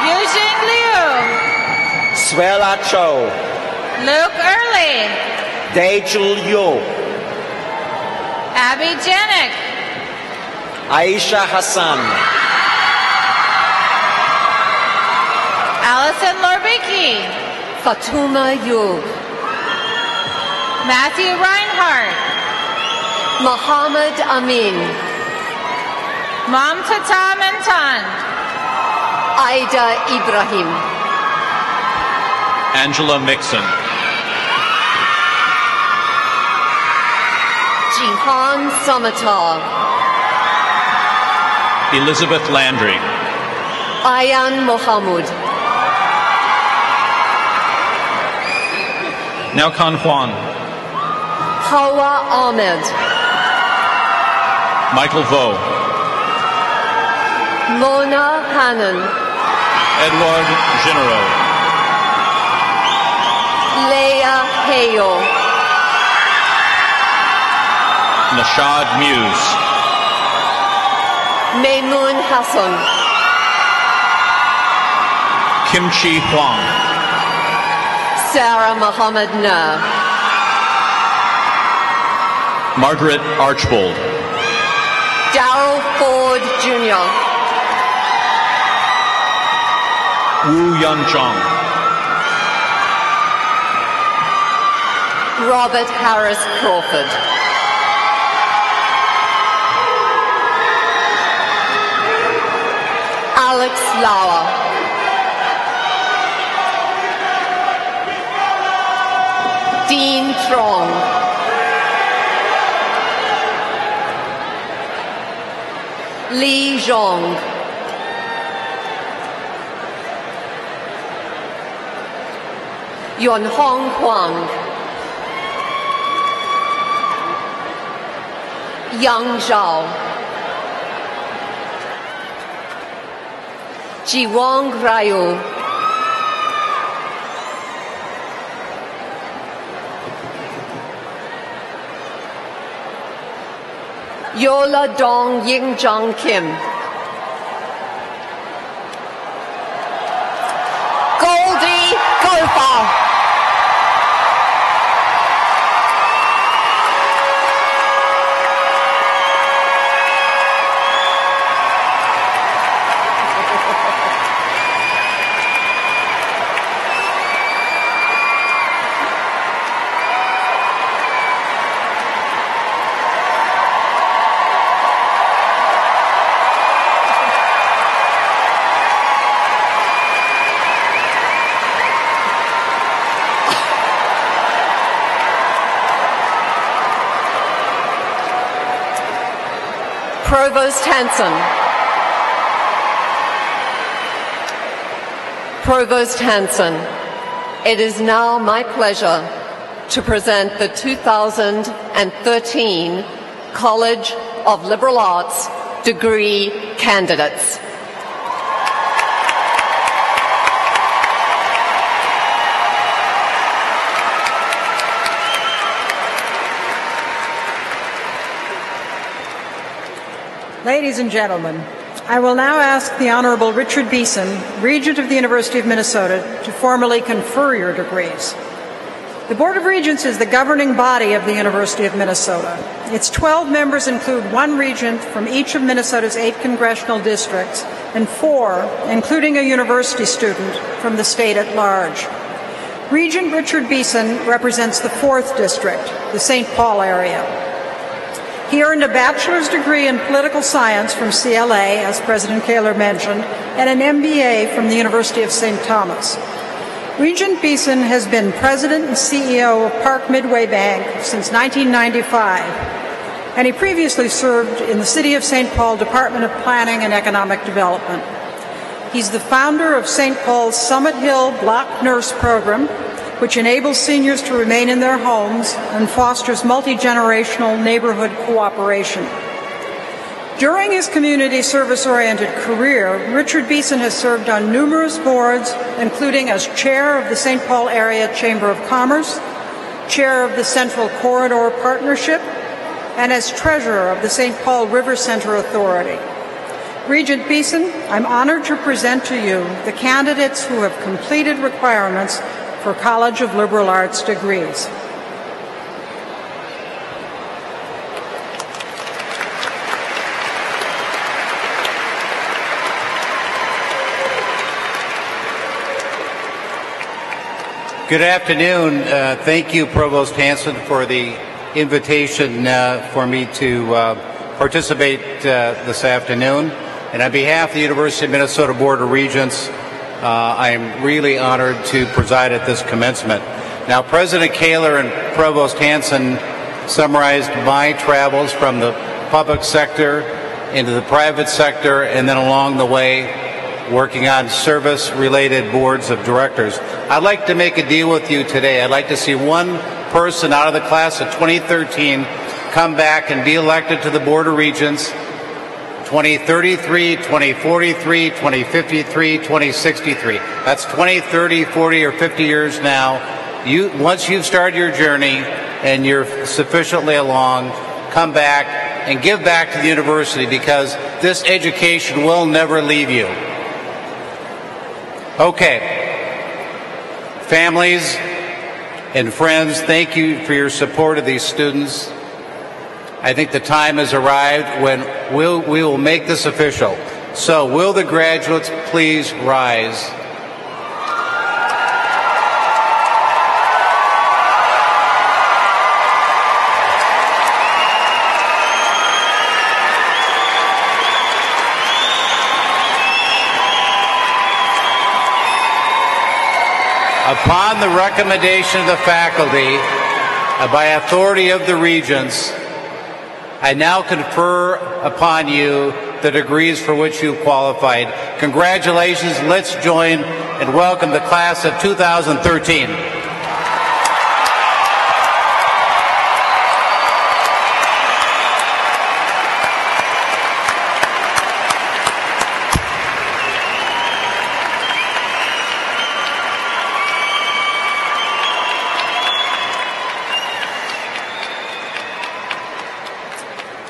Speaker 8: Yujing Liu,
Speaker 7: Swela Cho,
Speaker 8: Luke Early,
Speaker 7: Dejul Yu,
Speaker 8: Abby Janik,
Speaker 7: Aisha Hassan,
Speaker 8: Allison Lorbicki,
Speaker 5: Fatuma Yug,
Speaker 8: Matthew Reinhardt,
Speaker 5: Muhammad Amin,
Speaker 8: Mam Tata Mentan,
Speaker 5: Aida Ibrahim,
Speaker 6: Angela Mixon,
Speaker 5: Jihan Samatar,
Speaker 6: Elizabeth Landry,
Speaker 5: Ayan Mohamud,
Speaker 6: Naukan Juan,
Speaker 5: Hawa Ahmed,
Speaker 6: Michael Vo,
Speaker 5: Mona Hannon,
Speaker 6: Edward General.
Speaker 5: Leah Hale.
Speaker 6: Nashad Muse.
Speaker 5: Maymoon Hassan.
Speaker 6: Kim Chi Huang.
Speaker 5: Sarah Muhammad Nur.
Speaker 6: Margaret Archbold.
Speaker 5: Darrell Ford Jr.
Speaker 6: Wu Yun Chong.
Speaker 5: Robert Harris Crawford. Alex Lauer. Dean Trong. Li Zhong. Yonhong Huang. Yang Zhao. Jiwang Ryu. Yola Dong Yingzhang Kim. Goldie Gopal. Provost Hanson. Provost Hanson, it is now my pleasure to present the 2013 College of Liberal Arts degree candidates.
Speaker 1: Ladies and gentlemen, I will now ask the Honorable Richard Beeson, Regent of the University of Minnesota, to formally confer your degrees. The Board of Regents is the governing body of the University of Minnesota. Its 12 members include 1 regent from each of Minnesota's 8 congressional districts and 4, including a university student, from the state at large. Regent Richard Beeson represents the 4th district, the St. Paul area. He earned a bachelor's degree in political science from CLA, as President Kaler mentioned, and an MBA from the University of St. Thomas. Regent Beeson has been president and CEO of Park Midway Bank since 1995, and he previously served in the City of St. Paul Department of Planning and Economic Development. He's the founder of St. Paul's Summit Hill Block Nurse Program, which enables seniors to remain in their homes and fosters multi-generational neighborhood cooperation. During his community service-oriented career, Richard Beeson has served on numerous boards, including as chair of the St. Paul Area Chamber of Commerce, chair of the Central Corridor Partnership, and as treasurer of the St. Paul River Center Authority. Regent Beeson, I'm honored to present to you the candidates who have completed requirements for College of Liberal Arts degrees.
Speaker 9: Good afternoon. Thank you, Provost Hanson, for the invitation for me to participate this afternoon. And on behalf of the University of Minnesota Board of Regents, I am really honored to preside at this commencement. Now, President Kaler and Provost Hanson summarized my travels from the public sector into the private sector, and then along the way working on service-related boards of directors. I'd like to make a deal with you today. I'd like to see one person out of the class of 2013 come back and be elected to the Board of Regents. 2033, 2043, 2053, 2063. That's 20, 30, 40, or 50 years now. Once you've started your journey and you're sufficiently along, come back and give back to the university, because this education will never leave you. Okay. Families and friends, thank you for your support of these students. I think the time has arrived when we will make this official. So will the graduates please rise? Upon the recommendation of the faculty, by authority of the regents, I now confer upon you the degrees for which you qualified. Congratulations. Let's join and welcome the class of 2013.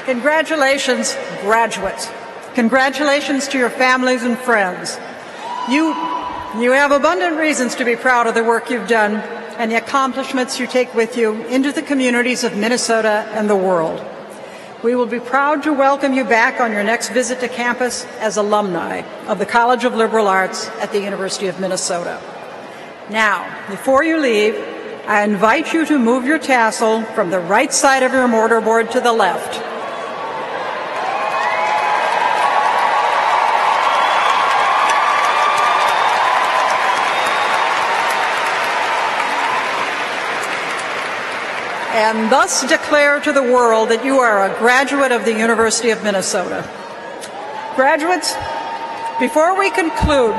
Speaker 1: Congratulations, graduates. Congratulations to your families and friends. You have abundant reasons to be proud of the work you've done and the accomplishments you take with you into the communities of Minnesota and the world. We will be proud to welcome you back on your next visit to campus as alumni of the College of Liberal Arts at the University of Minnesota. Now, before you leave, I invite you to move your tassel from the right side of your mortarboard to the left. And thus declare to the world that you are a graduate of the University of Minnesota. Graduates, before we conclude,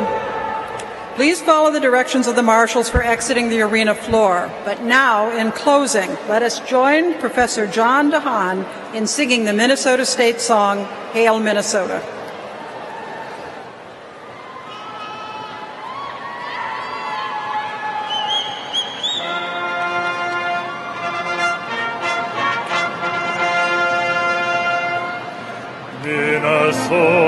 Speaker 1: please follow the directions of the marshals for exiting the arena floor. But now, in closing, let us join Professor John DeHaan in singing the Minnesota State song, Hail Minnesota.
Speaker 10: Minnesota.